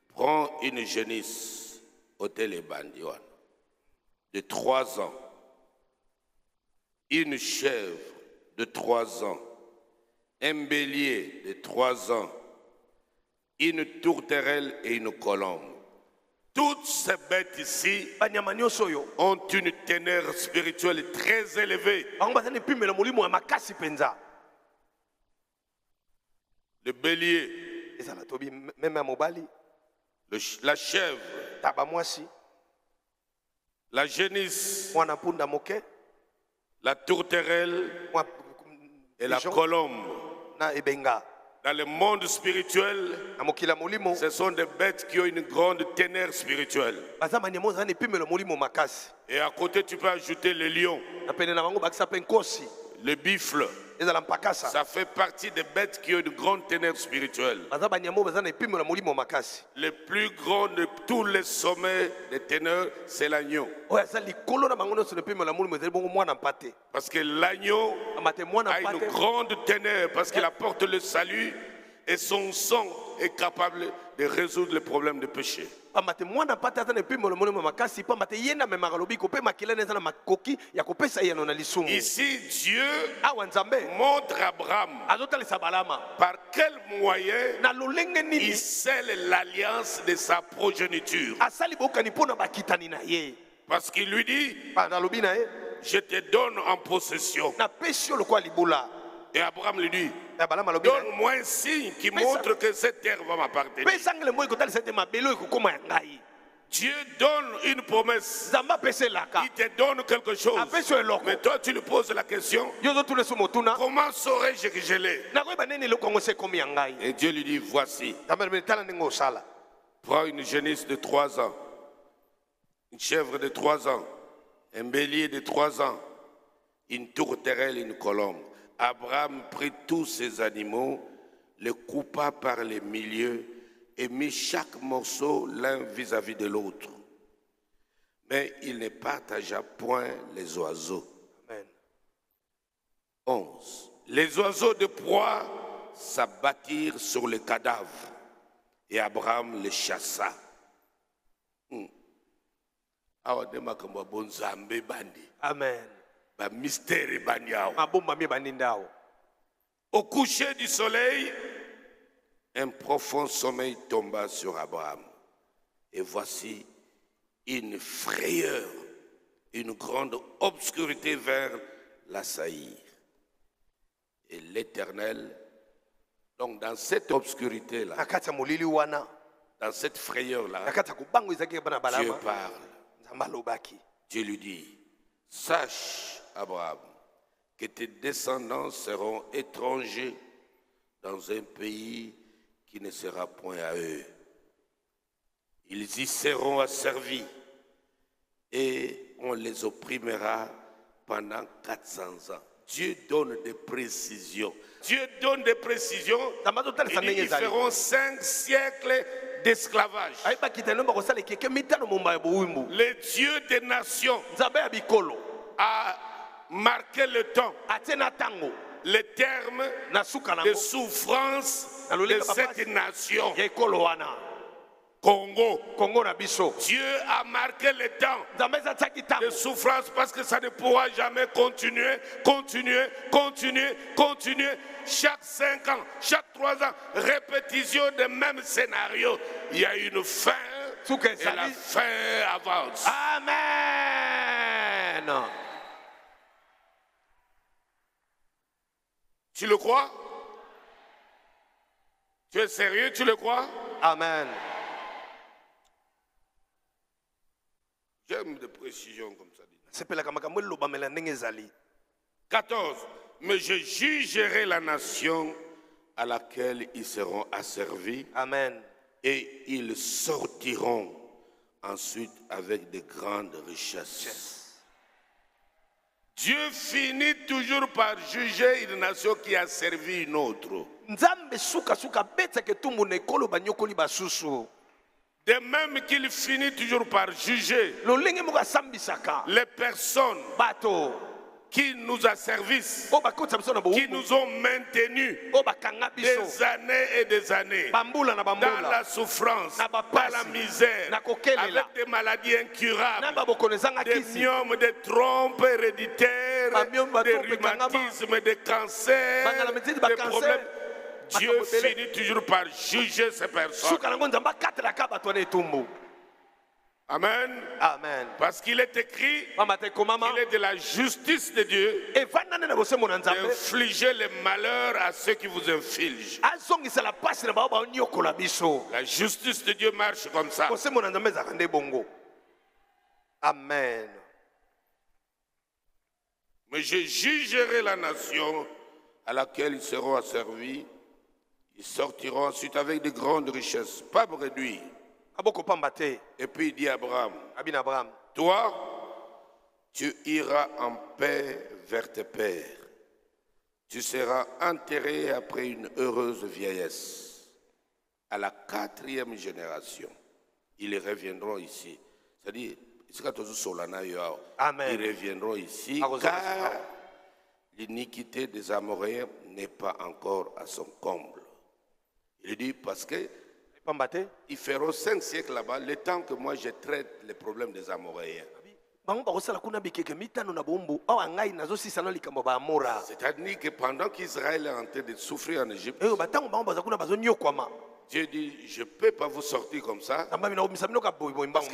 prends une génisse au télébandion de 3 ans, une chèvre de 3 ans, un bélier de 3 ans, une tourterelle et une colombe. Toutes ces bêtes ici banyama nyonso oyo ont une teneur spirituelle très élevée. bango baza na epimela molimo ya makasi mpenza. Le bélier, ezala tobi meme ya mobali la chèvre, taba mwasi la génisse, mwana mpunda moke la tourterelle et la pigeon, colombe. na ebenga. Dans le monde spirituel, na mokili ya molimo ce sont des bêtes qui ont une grande teneur spirituelle. baza banyama oyo ezala na epimela molimo makasi. Et à côté, tu peux ajouter le lion. na pene na bango bakisa mpe nkosi. le buffle, ezala mpakasa ça fait partie des bêtes qui ont une grande ténèbre spirituelle. baza banyama baza na epimo na molimo makasi Le plus grand de tous les sommets des ténèbres, c'est l'agneau. oyo aza likolo na bango nyonso na epimo na molimo ezali bongo mwana mpate Parce que l'agneau amate mwana a une mpate grande ténèbre, parce qu'il apporte le salut et son sang est capable de résoudre les problèmes de péché. amate mwana mpate aza na epimo na molimo makasi mpo amate ye na memaka lobiko mpe makilani eza na makoki ya kopesa yeno na lisumu Ici, Dieu awa nzambe montre à Abraham azotalisa balama par quel moyen na lolenge il nini scelle l'alliance de sa progéniture. asali bokani mpo na bakitani na ye Parce qu'il lui dit, nalobi na ye je te donne en possession. napesi yo lokola libula Et Abraham lui dit, ya balama alobi na ye donne-moi un signe qui Mais montre que cette terre va m'appartenir. mpe esangele moi ekotalisa ete mabele oyo ekokóma ya ngai Dieu donne une promesse. nzambe apeselaka Il te donne quelque chose. apesi yo eloko Mais toi, tu lui poses la question, yo ozotuna eso motuna comment saurais-je que je l'ai? nakoyeba nini eloko yango se ekomi ya ngai Et Dieu lui dit, voici, nzambe alobi tala ndenge osala prends une génisse de 3 ans, une chèvre de 3 ans, un bélier de 3 ans, une tourterelle, une colombe. Abraham prit tous ces animaux, les coupa par les milieux et mit chaque morceau l'un vis-à-vis de l'autre. Mais il ne partagea point les oiseaux. amen 11. Les oiseaux de proie s'abattirent sur les cadavres et Abraham les chassa. Awa de makambo ya bonzambe bandi, amen ba mystère bandi awa. mabombami ebandindi awo Au coucher du soleil, un profond sommeil tomba sur Abraham. Et voici une frayeur, une grande obscurité vers l'assaillir. Et l'Éternel, donc dans cette obscurité-là, na kati ya molili wana dans cette na frayeur-là, kati ya kobango ezalaki bana Dieu balama parle. nzambe alobaki Dieu lui dit, sache, Abraham, que tes descendants seront étrangers dans un pays qui ne sera point à eux. Ils y seront asservis et on les opprimera pendant 400 ans. Dieu donne des précisions. Dieu donne des précisions. nzambe azotalisa Il dit, ndenge ils ezali feront 5 siècles d'esclavage. ayebaki tene bakosala ekeke mitano momba ya bowumbu Le Dieu des nations nzambe ya bikolo a marqué le temps, atie na ntango le terme na suka de nango souffrance Na de lolenge cette papasi. nation, ya ekolo wana Congo. kongo na biso Dieu a marqué le temps nzambe eza atiaki de ntango souffrance parce que ça ne pourra jamais continuer, continuer, continuer, continuer. Chaque 5 ans, chaque 3 ans, répétition des mêmes scénarios. Il y a une fin suka et la ezali fin avance. amen Tu le crois? Tu es sérieux? Tu le crois? amen J'aime des précisions comme ça. sepelaka makambo elobamela ndenge ezali 14. Mais je jugerai la nation à laquelle ils seront asservis amen et ils sortiront ensuite avec de grandes richesses. Dieu finit toujours par juger une nation qui a servi une autre. nzambe sukasuka abetaka etumbu na ekolo banyokoli basusu De même qu'il finit toujours par juger lolenge moko asambisaka les personnes bato qui nous asservissent, oyo bakotisa biso na qui bowumbu nous ont maintenus oyo bakanga biso des années et des années bambula na dans bambula la souffrance, Na dans bapasi, la misère, na kokelela, avec des maladies na incurables, babokono ezanga des kisi myomes, des trompes héréditaires, Bamyome, des batrompe, kangama, rhumatismes, des cancers, bangala mitidi, des bacancer, problèmes. Dieu bakabotele. finit toujours par juger ces personnes. suka nango nzambe akatelaka bato wana etumbu Amen. amen Parce qu'il est écrit mama te ekomama qu'il est de la justice de Dieu evandane na bosembo na nzambe d'infliger les malheurs à ceux qui vous infligent. azongisela pasi na bao banyokola biso La justice de Dieu marche comme ça. bosembo na nzambe ezalaka nde bongo amen Mais je jugerai la nation à laquelle ils seront asservis. Ils sortiront ensuite avec de grandes richesses, pas réduits. abokopamba te Et puis il dit à Abraham, abi na abraham toi, tu iras en paix vers tes pères. Tu seras enterré après une heureuse vieillesse. À la 4e génération, ils reviendront ici. C'est-à-dire, Amen. ils reviendront ici, car l'iniquité des Amoréens n'est pas encore à son comble. Il dit parce que ils feront 5 siècles là-bas, le temps que moi je traite les problèmes des Amoréens. C'est-à-dire que pendant qu'Israël est en train de souffrir en Égypte, Dieu dit, je ne peux pas vous sortir comme ça, parce que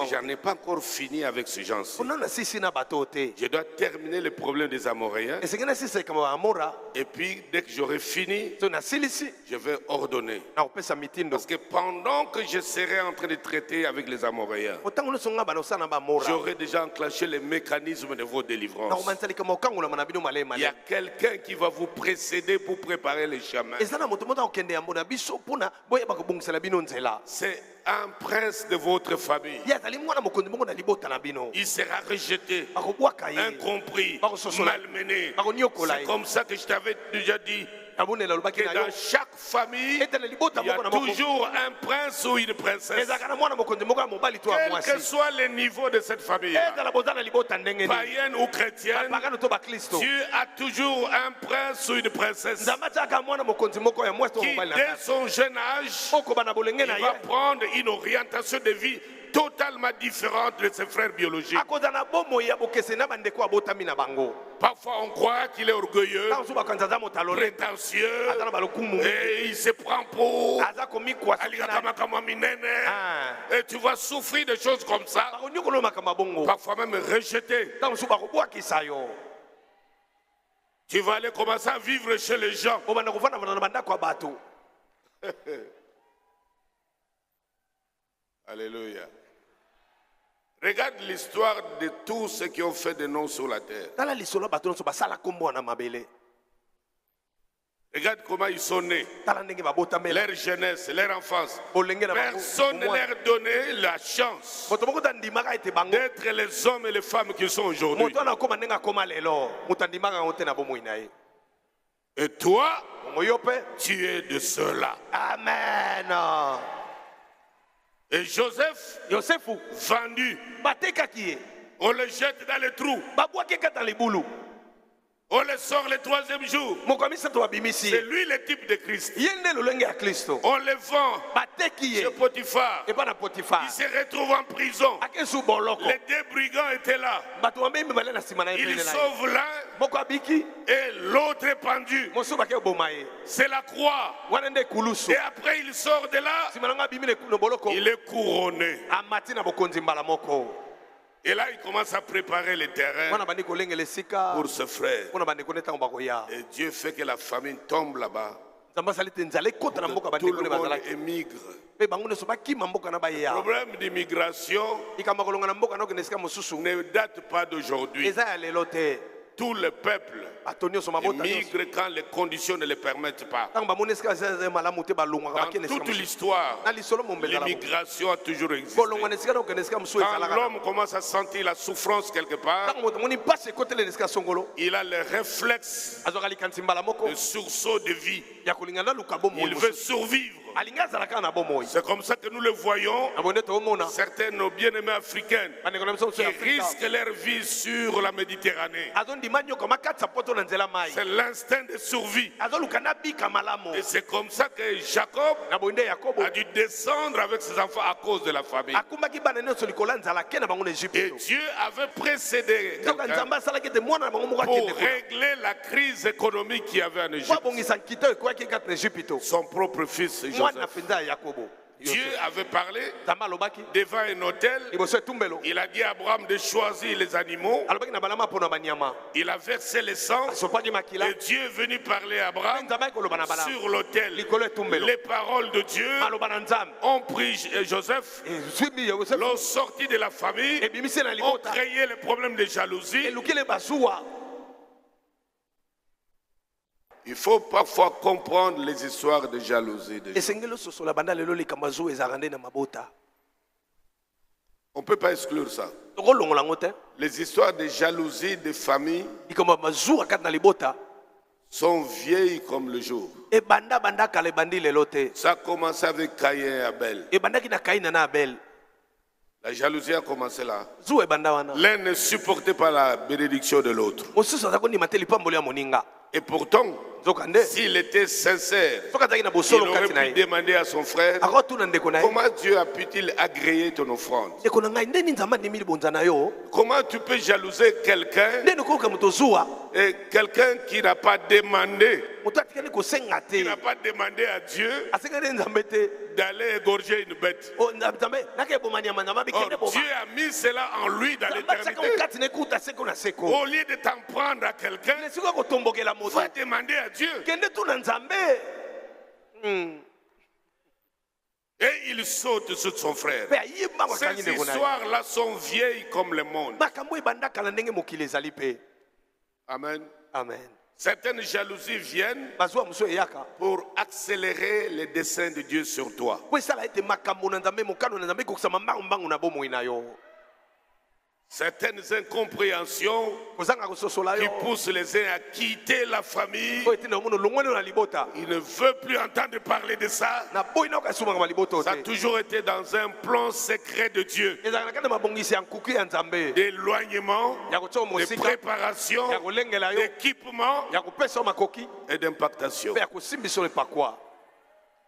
je n'en ai pas encore fini avec ce genre-ci. Je dois terminer le problème des Amoréens, et puis dès que j'aurai fini, je vais ordonner. Parce que pendant que je serai en train de traiter avec les Amoréens, j'aurai déjà enclenché les mécanismes de vos délivrances. Il y a quelqu'un qui va vous précéder pour préparer les chemins. C'est un prince de votre famille. Il sera rejeté, incompris, malmené. C'est comme ça que je t'avais déjà dit que dans chaque famille, il y a toujours un prince ou une princesse. Quel que soit le niveau de cette famille, païenne ou chrétienne, Dieu a toujours un prince ou une princesse qui, dès son jeune âge, il va prendre une orientation de vie totalement différente de ses frères biologiques. Parfois on croit qu'il est orgueilleux, prétentieux, et il se prend pour et tu vas souffrir de choses comme ça, parfois même rejeté. Tu vas aller commencer à vivre chez les gens. Alléluia. Regarde l'histoire de tous ceux qui ont fait des noms sur la terre. Regarde comment ils sont nés, leur jeunesse, leur enfance. Personne ne leur donnait la chance d'être les hommes et les femmes qu'ils sont aujourd'hui. Et toi, tu es de ceux-là. Amen. Et Joseph, vendu, on le jette dans les trous. On le sort le 3e jour. C'est lui le type de Christ. On le vend chez Potiphar. Il se retrouve en prison. Les 2 brigands étaient là. Il sauve l'un et l'autre est pendu. C'est la croix. Et après il sort de là. Il est couronné. Et là, il commence à préparer le terrain pour ce frère. Et Dieu fait que la famine tombe là-bas. Tout le monde émigre. Le problème d'immigration ne date pas d'aujourd'hui. Tout le peuple émigre quand les conditions ne le permettent pas. Dans toute l'histoire, l'immigration a toujours existé. Quand l'homme commence à sentir la souffrance quelque part, il a le réflexe de sursaut de vie. Il veut survivre. C'est comme ça que nous le voyons. Certaines nos bien-aimés africaines qui risquent leur vie sur la Méditerranée. C'est l'instinct de survie. Et c'est comme ça que Jacob a dû descendre avec ses enfants à cause de la famine. Et Dieu avait précédé quelqu'un pour régler la crise économique qu'il y avait en Égypte. Son propre fils Joseph. Dieu avait parlé devant un hôtel. Il a dit à Abraham de choisir les animaux. Il a versé le sang. Et Dieu est venu parler à Abraham sur l'autel. Les paroles de Dieu ont pris Joseph, l'ont sorti de la famille, ont créé le problème de jalousie. Il faut parfois comprendre les histoires de jalousie. On ne peut pas exclure ça. Les histoires de jalousie de famille sont vieilles comme le jour. ebanda bandaka lebandi lelo te. Ça a commencé avec Caïn et Abel. Ebandaki na Kaina na Abel. La jalousie a commencé là. Zu ebanda wana. L'un ne supportait pas la bénédiction de l'autre. Mosusu azako ndima te lipamboli ya moninga. Et pourtant, Nzokande. s'il était sincère, Soka zaki na il bosolo aurait kati na pu ye. demander à son frère, Akotuna ndeko na ye. comment Dieu a pu-t-il agréer ton offrande? Ndeko na ngai ndeni nzamba ndimi libonza na yo. Comment tu peux jalouser quelqu'un, Ndeni koka muto zuwa. et quelqu'un qui n'a pas demandé, Muto atikali kosenga qui te. n'a pas demandé à Dieu Asengeli nzambe te. d'aller égorger une bête? O nzambe nake bomani ya manzamba bikende Or, boma. Dieu a mis cela en lui dans Nzamba saka l'éternité. okati ne kuta seko na seko. Au lieu de t'en prendre à quelqu'un, Nesiko kotombokela moto. va demander à Dieu. Kende tu na nzambe. Et il saute sur son frère. Pe ayeba wakangi Ces ndeko na ye. histoires-là sont vieilles comme le monde. Makambo ebandaka na ndenge mokili ezali pe. Amen. Amen. Certaines jalousies viennent Bazwa muso eyaka. pour accélérer les desseins de Dieu sur toi. Po esala ete makambo na nzambe mokano na nzambe ekokisama mbangu na bomoi na yo. Certaines incompréhensions Kozanga kososola qui yo. poussent les uns à quitter la famille. Po ete na mono longwele na libota. Il ne veut plus entendre parler de ça. Na boyi na okasumaka maliboto Ça a te. toujours été dans un plan secret de Dieu. Ezalaka na kati na mabongisi ya nkuku ya nzambe. D'éloignement, Ya kotia de mosika. préparation, Ya kolengela yo. d'équipement Ya kopesa yo makoki. et d'impactation. Pe ya kosimbisa yo epakwa.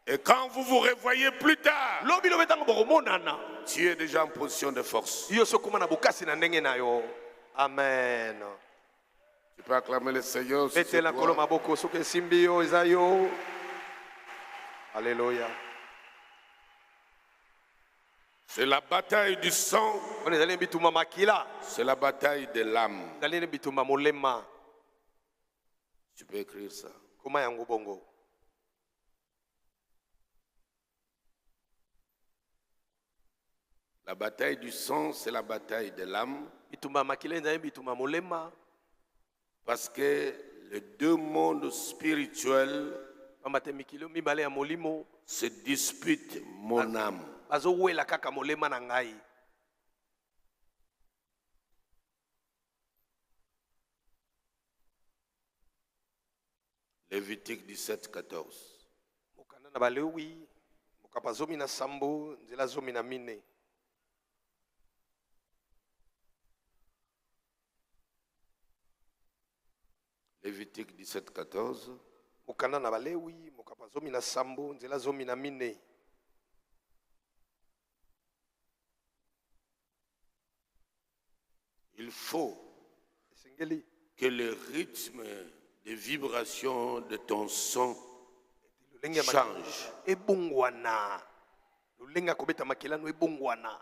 Et quand vous vous revoyez plus tard, Lobi lobi ntango bokomonana. tu es déjà en position de force. Yo sokoma na bokasi na ndenge na yo. Amen. Tu peux acclamer le Seigneur. sur ce Betela kolo point. maboko soki esimbi yo eza yo. Alléluia. C'est la bataille du sang, On ezali bituma makila. c'est la bataille de l'âme. Ezali bituma molema. Tu peux écrire ça. Koma yango bongo. La bataille du sang, c'est la bataille de l'âme, Bituma makila ezali bituma molema. parce que les deux mondes spirituels Bambate mikilo mibale ya molimo. se disputent mon âme. Bazowela kaka molema na ngai. Lévitique 17, 14. Mokanda na balewi. Mokapa zomi na sambo. Nzela zomi na mine. Lévitique 17, 14. Mokanda na balewi. Mokapa zomi na sambo. Nzela zomi na mine. Il faut Esengeli. que le rythme de vibration de ton son Lolenge ya change. ebongwana. Lolenge ya kobeta makelano ebongwana.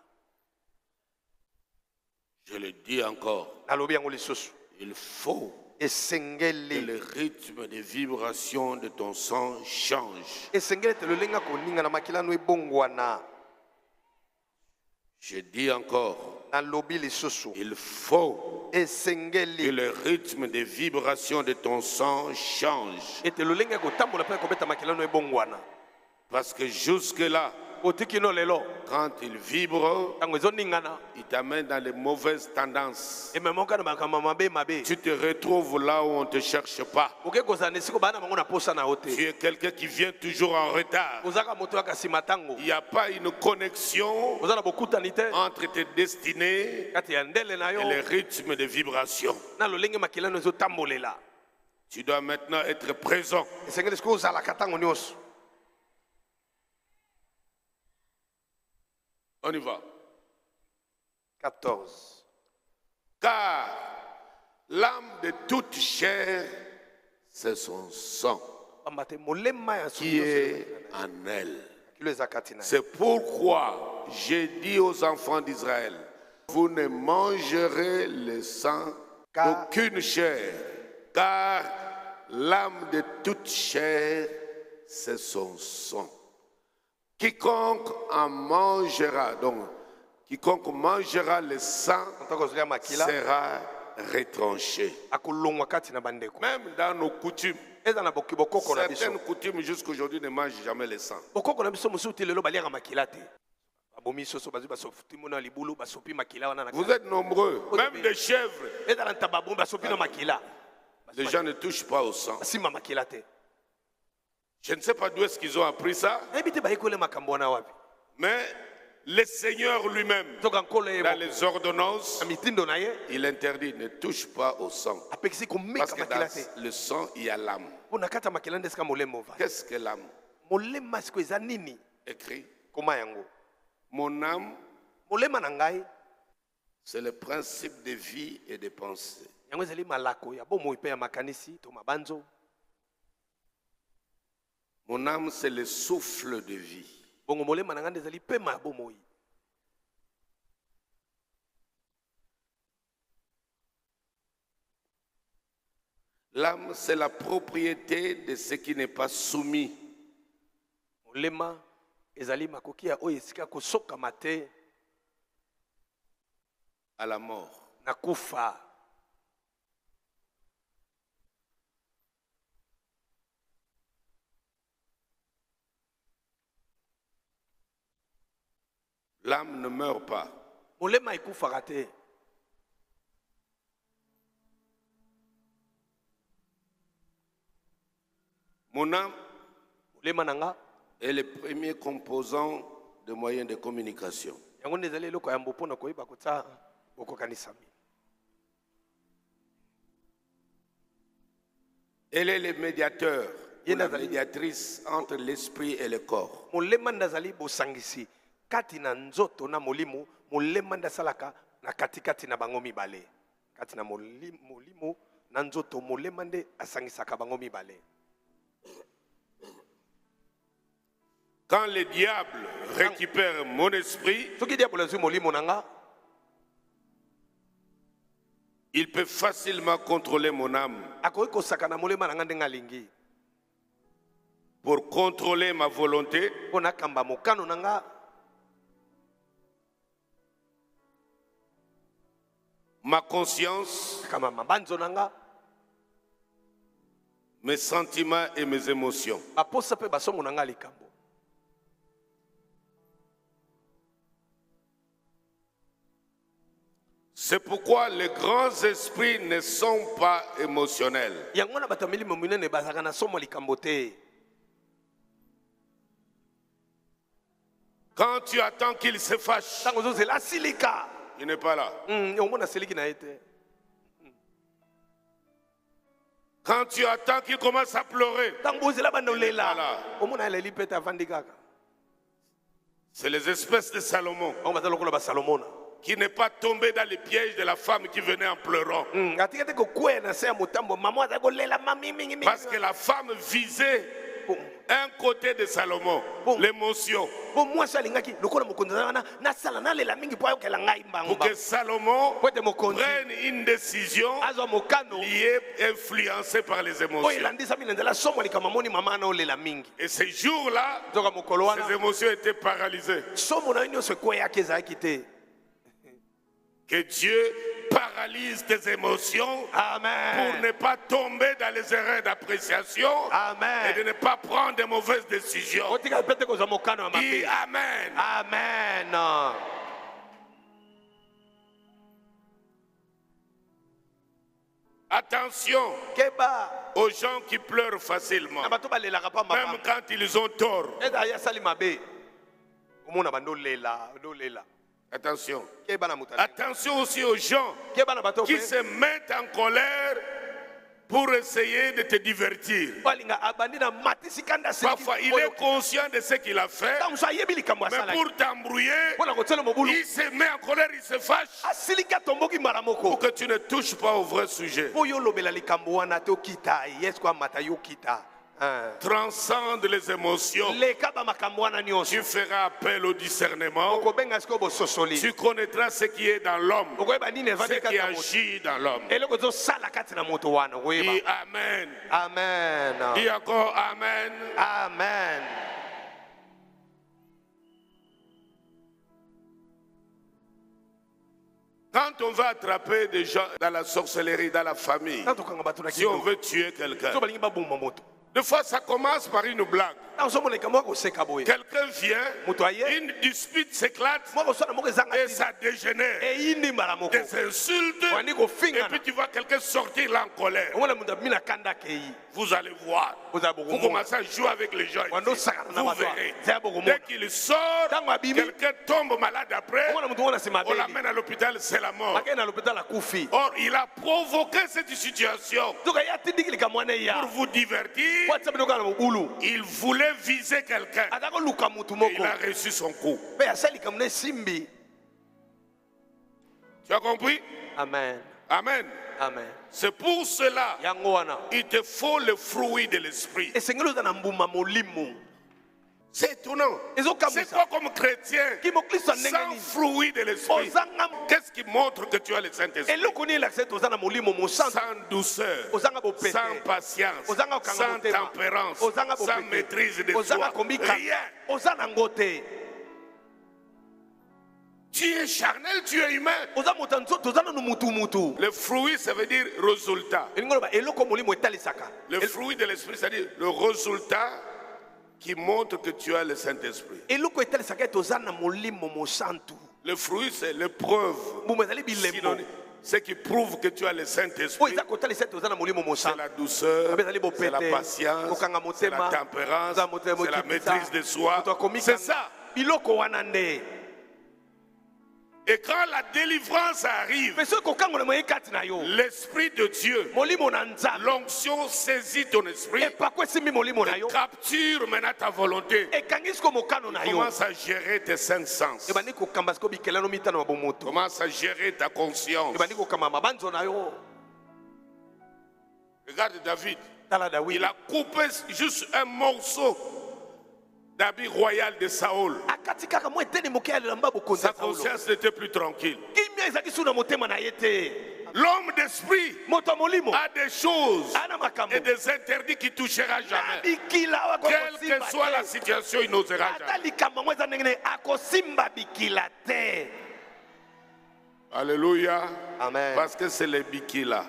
Je le dis encore, Nalobi yango lisusu. il faut que Esengeli. le rythme de vibration de ton son change. Esengeli te lolenge ya koninga na makelano ebongwana. Je dis encore, Nalobi lisusu. il faut que Esengeli. le rythme de vibration de ton son change. Ete lolenge ya kotambola mpe kobeta makelano ebongwana. Parce que jusque-là, Otikino lelo. quand il vibre, Tango ezoningana. il t'amène dans les mauvaises tendances. Ememoka na makambo mabe mabe. Tu te retrouves là où on ne te cherche pas. Oke kozala na esiko bana bango na posa na yo te. Tu es quelqu'un qui vient toujours en retard. Ozaka moto ya kasima ntango. Il n'y a pas une connexion Oza na bokutani te. entre tes destinées Kati ya ndele na yo. et le rythme de vibration. Na lolenge makelano ezotambolela. Tu dois maintenant être présent. Esengeli siko ozalaka ntango nyonso. On y va. 14. Car l'âme de toute chair, c'est son sang Ambate molema ya qui est en elle. kilo eza kati na ye. C'est pourquoi j'ai dit aux enfants d'Israël, vous ne mangerez le sang d'aucune chair, car l'âme de toute chair, c'est son sang. Quiconque en mangera, donc quiconque mangera le sang Ntango ozolia makila sera retranché. akolongwa kati na bandeko. Même dans nos coutumes, Eza na bokoko na biso. certaines coutumes jusqu'aujourd'hui ne mangent jamais le sang. Bokoko na biso mosusu te lelo baliaka makila te. Babomi soso bazwi basopi mona libulu basopi makila wana na. Vous êtes nombreux, même des chèvres. Eza na ntaba basopi na makila. Les gens ne touchent pas au sang. basimba makila te. Je ne sais pas d'où est-ce qu'ils ont appris ça, nayebi te bayekole makambo wana wapi. mais le Seigneur lui-même, Nzoka nkolo ye dans les ordonnances, na mitindo na ye il interdit, ne touche pas au sang. apekisi Parce komeka que makila te. dans le sang, il y a l'âme. mpo na kati ya makila nde esika molemo ovandi. Qu'est-ce que l'âme? molema siko eza nini? Écrit, koma yango mon âme, molema na ngai c'est le principe de vie et de pensée. yango ezali malako ya bomoi mpe ya makanisi to mabanzo. Mon âme, c'est le souffle de vie. bongo molema na ngai nde ezali pema ya bomoi. L'âme, c'est la propriété de ce qui n'est pas soumis. molema ezali makoki ya oyo esika kosokama te À la mort. na kufa. L'âme ne meurt pas. molema ekufaka te. Mon âme molema na nga est le premier composant de moyens de communication. yango nde ezali eloko ya mbo mpona koyeba kotya bokokanisami. Elle est le médiateur, ou Il la y a- médiatrice entre l'esprit et le corps. molema nde azali bosangisi kati na nzoto na molimo. molema nde asalaka na katikati na bango mibale. kati na molimo na nzoto molema nde asangisaka bango mibale. Quand le diable récupère mon esprit, soki diabolo azwi molimo na nga il peut facilement contrôler mon âme akoki kosaka na molema na nga ndenge alingi pour contrôler ma volonté, mpo nakamba mokano na nga, ma conscience, nakamba mabanzo na nga, mes sentiments et mes émotions. baposa mpe basongo na nga likambo. C'est pourquoi les grands esprits ne sont pas émotionnels. yango na bato ya milimo minene bazalaka na somo likambo te. Quand tu attends qu'il se fâche, ntango ozozela asilika il n'est pas là. omona asiliki na ye te. Quand tu attends qu'il commence à pleurer, ntango bozela banda olela Voilà. omona aleli mpe te avandi kaka. c'est les espèces de Salomon bango baza lokola basalomona qui n'est pas tombé dans les pièges de la femme qui venait en pleurant. atika te kokwea na se ya motambo mama azali kolela mami mingi Parce que la femme visait un côté de Salomon, l'émotion. po mwasi alingaki lokola mokonzi aza wana nasala nalela mingi mpo ayokela ngai Pour mbangba que Salomon po ete mokonzi prenne une décision azwa mokano liée, influencée par les oyo émotions. elandisami na nzela somo likambo amoni mama ana olela mingi. Et ces jours-là, nzoka mokolo ces wana émotions étaient paralysées. somo na yo nyonso ekweyaki ezalaki te. Que Dieu paralyse tes émotions pour Amen. ne pas tomber dans les erreurs d'appréciation et de Amen. ne pas prendre de mauvaises décisions. otika pete kozwa mokano ya Dis mabe. Amen. Amen. Attention keba aux gens qui pleurent facilement, na bato balelaka pa même mama quand ils ont tort. eza ye asali mabe omona bando olela olela. Attention. keba na moto Attention aussi aux gens keba na bato qui mpe se mettent en colère pour essayer de te divertir. balinga abandi na matisi kanda Parfois, il est conscient de ce qu'il a fait, moso ayebi likambo mais asalaki pour t'embrouiller, mpona kotiela mobulu il se met en colère, il se fâche asiliki atomboki mbala pour moko que tu ne touches pas au vrai sujet. mpo yo olobela likambo wana te okita yesu amata yo okita. Transcende les émotions. leka bamakambo wana Tu nyonso feras appel au discernement. okobenga sikoyo bososoli Tu connaîtras ce qui est dans l'homme, okoyeba nini ce evandi qui kati na moto agit dans l'homme. eloko ezosala kati na moto wana Dis okoyeba. Amen. Amen. Dis encore Amen. Amen. Quand on va attraper des gens dans la sorcellerie, dans la famille, Ntango tokanga bato na si on kingo veut tuer quelqu'un, so balingi baboma moto Des fois, ça commence par une blague. Quelqu'un vient, une dispute s'éclate et ça dégénère. Des insultes, et puis tu vois quelqu'un sortir là en colère. Vous allez voir. Vous commencez à jouer avec les gens. Vous verrez. Dès qu'il sort, quelqu'un tombe malade après. On l'amène à l'hôpital, c'est la mort. Or, il a provoqué cette situation pour vous divertir. Il voulait viser quelqu'un. Il a reçu son coup. Tu as compris? Amen. Amen. Amen. C'est pour cela il te faut le fruit de l'esprit. C'est étonnant. C'est quoi comme chrétien sans fruit de l'esprit? Qu'est-ce qui montre que tu as le Saint-Esprit? Sans douceur, sans patience, sans tempérance, sans maîtrise de soi, rien. Tu es charnel, tu es humain. Le fruit, ça veut dire résultat. Le fruit de l'esprit, c'est-à-dire le résultat qui montre que tu as le Saint-Esprit. Le fruit, c'est l'épreuve. Ce qui prouve que tu as le Saint-Esprit, c'est la douceur, c'est la patience, c'est la tempérance, c'est la maîtrise de soi. C'est ça. Et quand la délivrance arrive, l'Esprit de Dieu, l'onction saisit ton esprit, et capture maintenant ta volonté. Commence à gérer tes cinq sens. Commence à gérer ta conscience. Regarde David. Il a coupé juste un morceau d'habit royal de Saül. Sa conscience n'était plus tranquille. L'homme d'esprit a des choses et des interdits qui ne touchera jamais. Quelle que soit la situation, il n'osera jamais. Alléluia. Amen. Parce que c'est les bikila.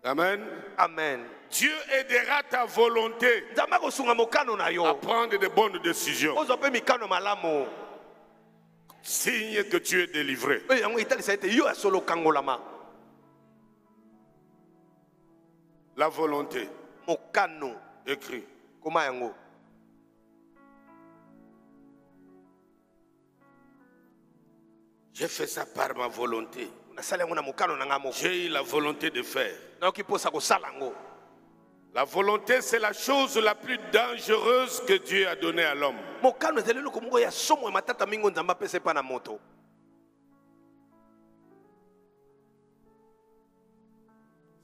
Amen. Amen. Dieu aidera ta volonté à prendre de bonnes décisions. Signe que tu es délivré. La volonté. Écrit. J'ai fait ça par ma volonté. J'ai eu la volonté de faire. La volonté, c'est la chose la plus dangereuse que Dieu a donnée à l'homme.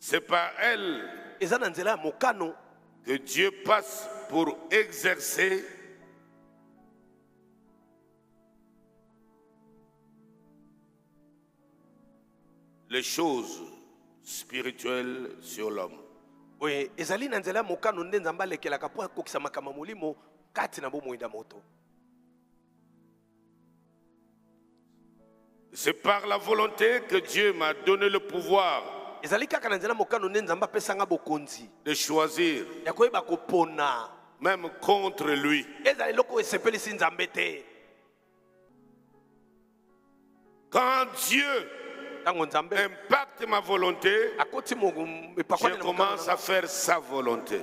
C'est par elle que Dieu passe pour exercer les choses spirituelles sur l'homme. C'est par la volonté que Dieu m'a donné le pouvoir de choisir, même contre lui. Quand Dieu impacte ma volonté, je commence à faire sa volonté.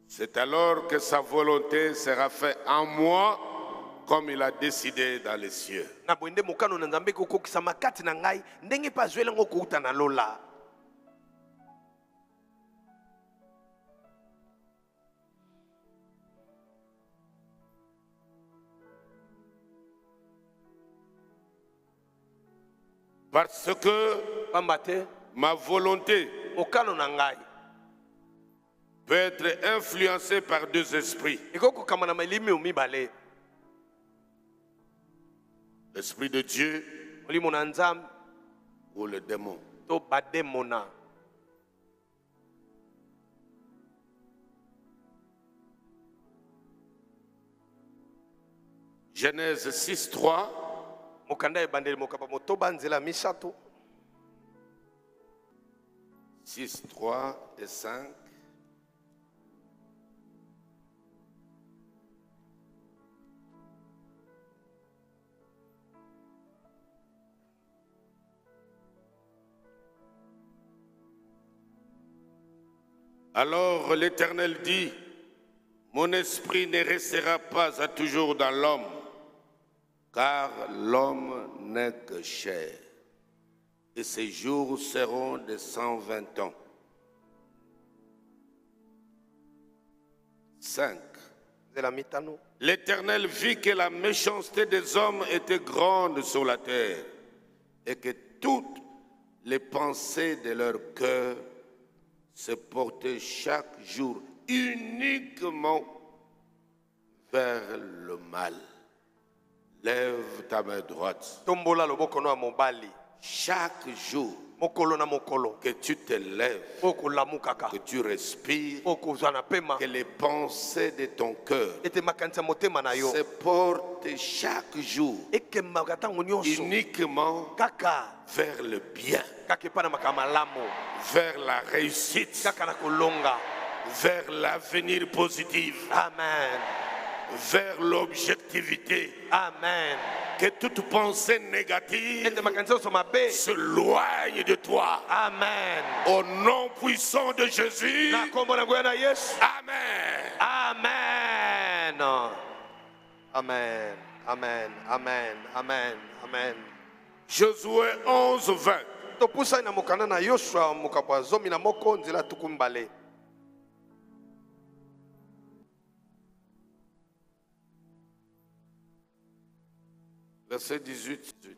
C'est alors que sa volonté sera faite en moi comme il a décidé dans les cieux. Parce que ma volonté peut être influencée par deux esprits. L'esprit de Dieu ou le démon. Genèse 6, 3. mokanda ebandeli mokapa motoba nzela misato 6, 3 et 5. Alors l'Éternel dit, mon esprit ne restera pas à toujours dans l'homme, car l'homme n'est que chair, et ses jours seront de 120 ans. 5. nzela mitano L'Éternel vit que la méchanceté des hommes était grande sur la terre, et que toutes les pensées de leur cœur se portaient chaque jour uniquement vers le mal. Lève ta main droite. tombola loboko no ya mobali Chaque jour mokolo na mokolo que tu te lèves, okolamukaka que tu respires, okozwa na pema que les pensées de ton cœur ete makanisi ya motema na yo se portent chaque jour ekemaka ntango nyonso uniquement kaka vers le bien, kaka epai na makambo malamu vers la réussite, kaka na kolonga vers l'avenir positif, amen vers l'objectivité. amen Que toute pensée négative ete makanisi nyonso mabe s'éloigne de toi. amen Au nom puissant de Jésus. na kombo na ngoya na yesu Amen. amen amen amen amen amen amen Josué 11, 20. topusani na mokanda na yosua mokambo ya 11 nzela tuku mbale Verset 18.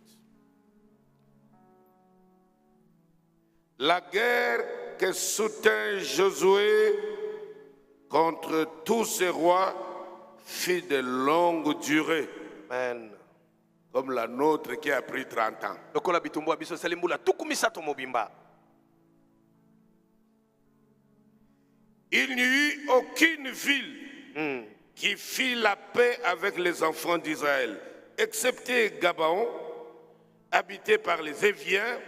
La guerre que soutint Josué contre tous ces rois fit de longue durée, amen comme la nôtre qui a pris 30 ans. lokola bitumbu ya biso esali mbula tuku misato mobimba Il n'y eut aucune ville qui fit la paix avec les enfants d'Israël, excepté Gabaon, habité par les Éviens.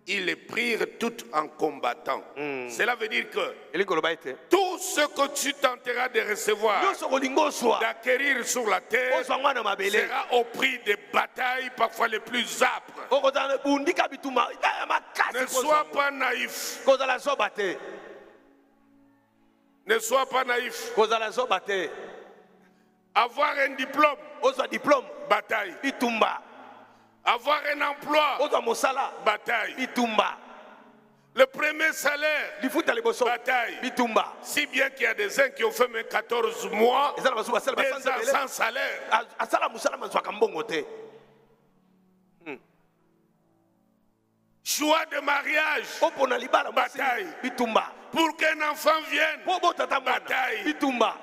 Ils les prirent toutes en combattant. Cela veut dire que elingi koloba ete tout ce que tu tenteras de recevoir, nyonso kolinga ozwa d'acquérir sur la terre, ozwa ngwana mabele sera au prix des batailles parfois les plus âpres. okozala bundika bituma ya makasi Ne sois pas naïf. kozala zoba te Ne sois pas naïf. kozala zoba te Avoir un diplôme, ozwa diplôme bataille. bitumba Avoir un emploi, ozwa mosala bataille. bitumba Le premier salaire, lifuta liboso bataille. bitumba Si bien qu'il y a des uns qui ont fait même 14 mois, eza na basusu basala des basanza ans ebele sans salaire. asala mosala mazwaka mbongo te Choix de mariage, po mpona libala mwasi bataille. bitumba Pour qu'un enfant vienne, po botata mwana bataille. bitumba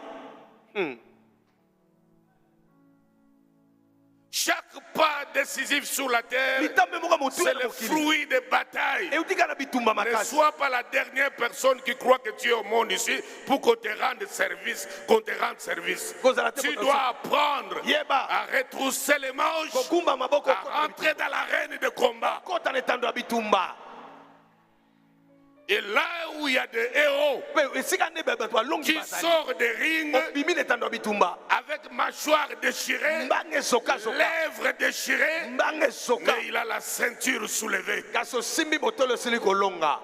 Chaque pas décisif sur la terre, litambe moko motu c'est na le mokili fruit des batailles. euti kaka na bitumba Ne makasi sois pas la dernière personne qui croit que tu es au monde ici pour qu'on te rende service, Tu dois apprendre Yeba. à retrousser les manches, kokumba maboko à rentrer dans l'arène de combat. kota na etando ya bitumba Et là où il y a des héros mpe esika nde bato balongi qui bazali sortent des rings obimi na etando ya bitumba avec mâchoire déchirée, mbange esokasoka lèvres déchirées, mbange esoka mais il a la ceinture soulevée. kasi osimbi botolo esili kolonga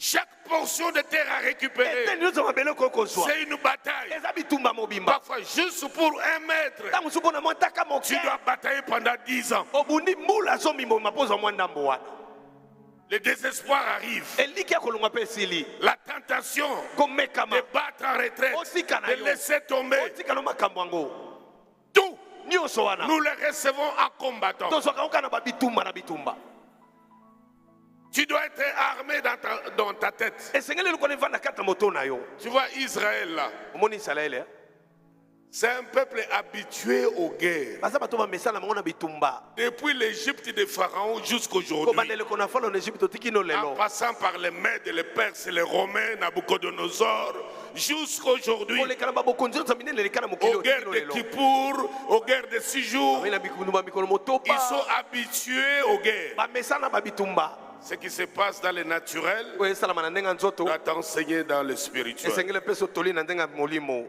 Chaque portion de terre à récupérer, ete nyonso mabele okoki kozwa c'est une bataille. eza bitumba mobimba Parfois, juste pour 1 mètre, ntango mosusu mpona mwa ntaka tu moke dois batailler pendant 10 ans. obundi mbula zomimboma mpo ozwa mwa ndambo wana Le désespoir arrive. eliki ya kolonga mpe esili La tentation komekama de battre en retraite, otika na de yo laisser tomber. otikala makambo yango Tout, nyonso wana nous le recevons en combattant. tozwaka oka na babitumba na bitumba Tu dois être armé dans ta tête. esengeli eloko nevanda kati na moto na yo Tu vois, Israël, là, omoni isalaele c'est un peuple habitué aux guerres. baza bato bamesana bango na bitumba Depuis l'Égypte de Pharaon jusqu'aujourd'hui, kobandeleko na falo na egypte otiki no en lelo passant par les Mèdes, les Perses, les Romains, Nabucodonosor, jusqu'aujourd'hui, oleka na babokonzi nyonso ya minene eleka na mokili aux guerres de Kippour, aux guerres de 6 jours, na bikundu mikolo motoba ils sont habitués aux guerres. bamesana babitumba Ce qui se passe dans le naturel oyo esalama na ndenge ya nzoto doit enseigner dans le spirituel. esengeli mpe so toli na ndenge ya molimo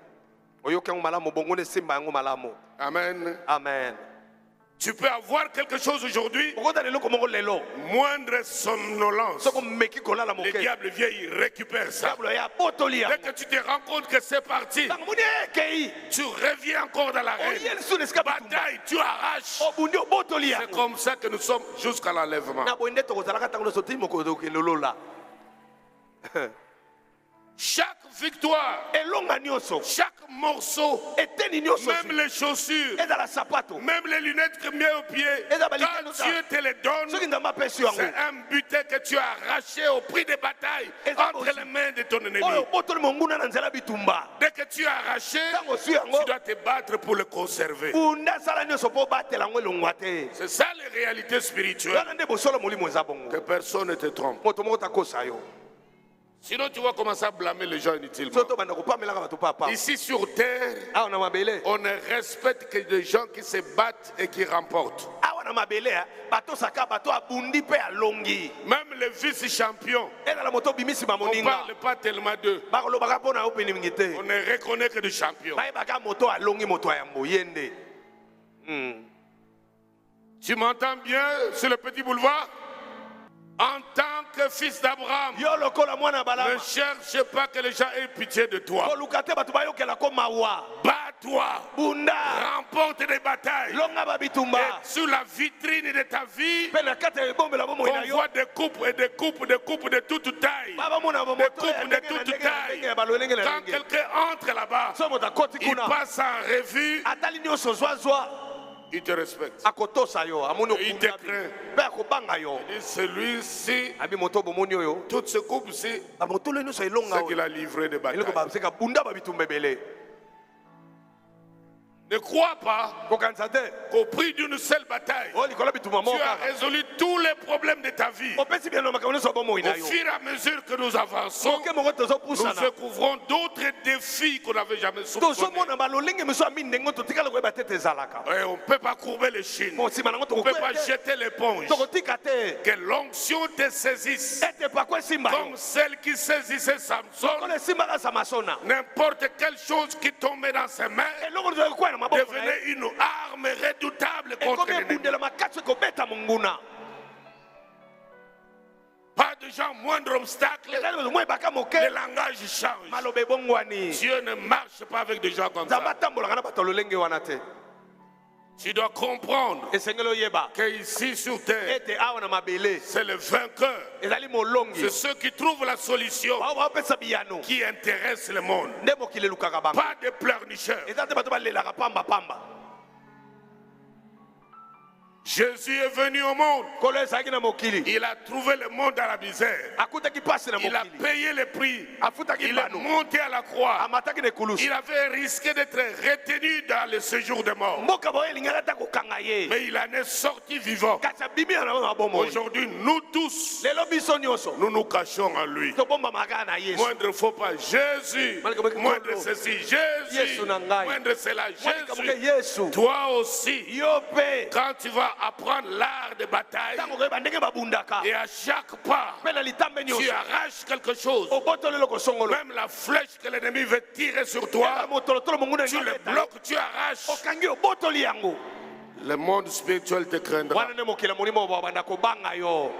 oyoki yango malamu bongo na esimba yango malamu. Amen. Amen. Tu peux avoir quelque chose aujourd'hui, okota leloko moko lelo moindre somnolence. soko meki kolala Le moke diable vient, il récupère ça. diablo ya botoli Dès yango que tu te rends compte que c'est parti, ntango moni ekei tu reviens encore dans l'arène. oye lisusu na esika bitumba Bataille, tu arraches. obundi obotoli C'est yango comme ça que nous sommes jusqu'à l'enlèvement. na boye nde tokozalaka ntango nyonso ti mokolo okelolola Chaque victoire, elonga nyonso chaque morceau, eteni nyonso même les chaussures, ezala sapato même les lunettes que mets au pied, Eza quand balikano za- Dieu te les donne, soki nzambe apesi yango c'est un butin que tu as arraché au prix des batailles Eza entre bosi. les mains de ton ennemi. oyo obotoli monguna na nzela bitumba Dès que tu as arraché, ntango oswi yango tu dois te battre pour le conserver. bunda asala nyonso mpo obatela yango elongwa te C'est ça les réalités spirituelles. wana nde bosolo molimo eza bongo Que personne ne te trompe. moto moko takosa yo Sinon, tu vas commencer à blâmer les gens inutilement. so tobanda kopamelaka bato papa Ici sur terre, awa na mabele on ne respecte que des gens qui se battent et qui remportent. awa na mabele batosaka bato abundi mpe alongi Même les vice-champions, ezala moto obimisima on ne moninga parle pas tellement d'eux. bakolobaka mpo na yo pene mingi te On ne reconnaît que des champions. bayebaka moto alongi moto ya yambo ye nde Tu m'entends bien sur le petit boulevard? En tant que fils d'Abraham, yo lokola mwana ne balama cherche pas que les gens aient pitié de toi. koluka te bato bayokelako mawa Bats-toi, bunda remporte des batailles. longa babitumba Et sur la vitrine de ta vie, mpe na kati ya ebombela bomoi na on yo voit des coupes et des coupes, des coupes de toute taille. babamona Des bamoto ya coupes de ndenge na toute ndenge na taille. ndenge ya balolenge na Quand ndenge quelqu'un entre là-bas, so moto akoti il kuna passe en revue, atali nyonso zwazwa il te respecte. akotosa yo amoni Il te okundabi craint. mpe akobanga yo Et celui-ci, abi moto bomoni oyo toutes ces coupes-ci, bamotolo nyonso elonga c'est qu'il oyo a livré des batailles. eloko baseka bunda babitumba ebele Ne crois pas kokanisa te qu'au prix d'une seule bataille, o likolo bitumba tu moko as kaka résolu tous les problèmes de ta vie. opesi bieno makambo nyonso ya bomoi Au na yo fur et à mesure que nous avançons, moke moko nous tozopusana découvrons d'autres défis qu'on n'avait jamais soupçonnés. tozomona balolenge miso ya mini ndenge totikala koyeba te te ezalaka Et on ne peut pas courber les chines. mo nsima nango On ne peut pas tokokwete jeter l'éponge. tokotika te Que l'onction te saisisse ete pako esimba yo comme celle qui saisissait Samson. kolo esimbaka samasona N'importe quelle chose qui tombait dans ses mains eloko tozali kokwela na maboko na ye devenait une arme redoutable contre ekomi l'ennemi. ebundela makasi ekobeta monguna Pas de gens, moindre obstacle, ezali bato mo ebaka moke le langage change. maloba ebongwani Dieu ne marche pas avec des gens comme nzambe ça. atambolaka na bato lolenge wana te Tu dois comprendre esengeli oyeba qu'ici sur terre, ete awa na mabele c'est le vainqueur. ezali molongi C'est ceux qui trouvent la solution bao baopesa biyano qui intéresse le monde. nde mokili elukaka bango Pas de pleurnicheurs. eza te bato balelaka pambapamba Jésus est venu au monde. kolo ezalaki na mokili Il a trouvé le monde dans la misère. akutaki pasi na Il a mokili payé le prix. afutaki Il est bano monté à la croix. amataki na ekulusu Il avait risqué d'être retenu dans le séjour de mort. mboka bao elingaki ata kokanga ye Mais il en est sorti vivant. kasi abimi na bango na bomoi Aujourd'hui, nous tous, lelo biso nyonso nous nous cachons en lui. tobombamaka na yesu Moindre faux pas, Jésus. Moindre ceci, Jésus. Yesu na ngai. Moindre cela, mwalikamoke Jésus. yesu Toi aussi, yo mpe quand tu vas apprendre l'art de bataille, ntango koyeba ndenge babundaka et à chaque pas, mpe na litambe tu nyonso arraches quelque chose. obotoli eloko songolo Même la flèche que l'ennemi veut tirer sur toi, motolotolo monguna tu le bloques, tu arraches. okangi obotoli yango Le monde spirituel te craindra. wana nde mokili ya molimo babanda kobanga yo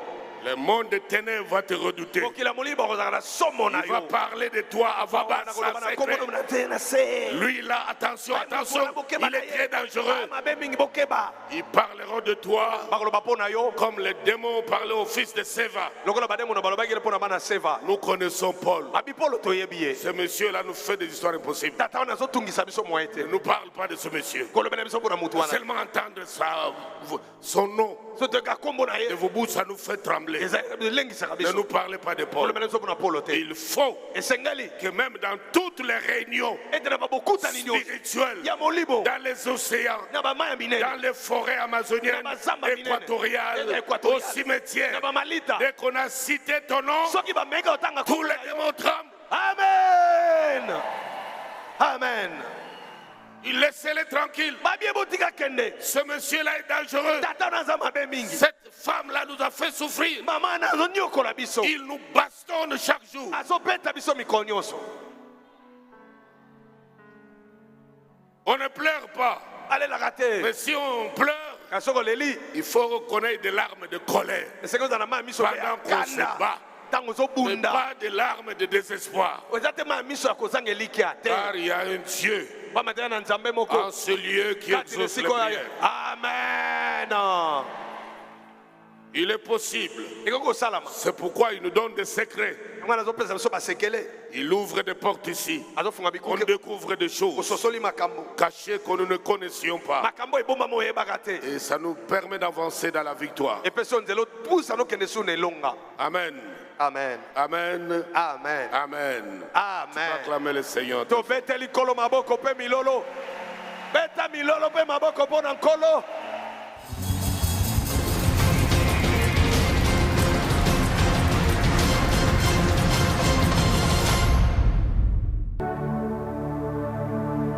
Le monde des ténèbres va te redouter. mokili ya molimo bakozala na somo na Il va yo parler de toi à voix basse, nakoloba sans na kombo secret. na te na se Lui là, attention, attention, il est très dangereux. mabe mingi bokeba Ils parleront de toi bakoloba mpo na yo comme les démons parlaient au fils de Séva. lokola bademona balobaki mpo na bana seva Nous connaissons Paul. babi polo toyebi ye Ce monsieur-là nous fait des histoires impossibles. tata wana azotungisa biso moye te Ne nous parle pas de ce monsieur. kolobela biso mpo na mutu wana Seulement entendre son nom so toyoka kombo na de ye vos bouches, ça nous fait trembler. elengisaka Ne biso nous parlez pas de Paul. kolobela biso mpo na polo te Il faut esengeli que même dans toutes les réunions ete na babokutani nyonso spirituelles, ya molimo dans les océans, na bamai ya minene dans les forêts amazoniennes, Na bazamba minene. équatoriales, Équatoriales. au cimetière, na bamalita dès qu'on a cité ton nom, soki bameki otanga tous les démons tremblent. amen Amen. Amen. Laissez-les tranquilles. Ce monsieur-là est dangereux. Cette femme-là nous a fait souffrir. Il nous bastonne chaque jour. On ne pleure pas. Mais si on pleure, il faut reconnaître des larmes de colère pendant qu'on se bat. Mais pas des larmes de désespoir. Car il y a un Dieu en ce lieu qui exauce les prières. Amen. Il est possible. C'est pourquoi il nous donne des secrets. Il ouvre des portes ici. On découvre des choses cachées que nous ne connaissions pas. Et ça nous permet d'avancer dans la victoire. Amen. Amen. Amen. Amen. Amen. Amen. Acclamez le Seigneur. Beta milolo pe maboko po na nkolo.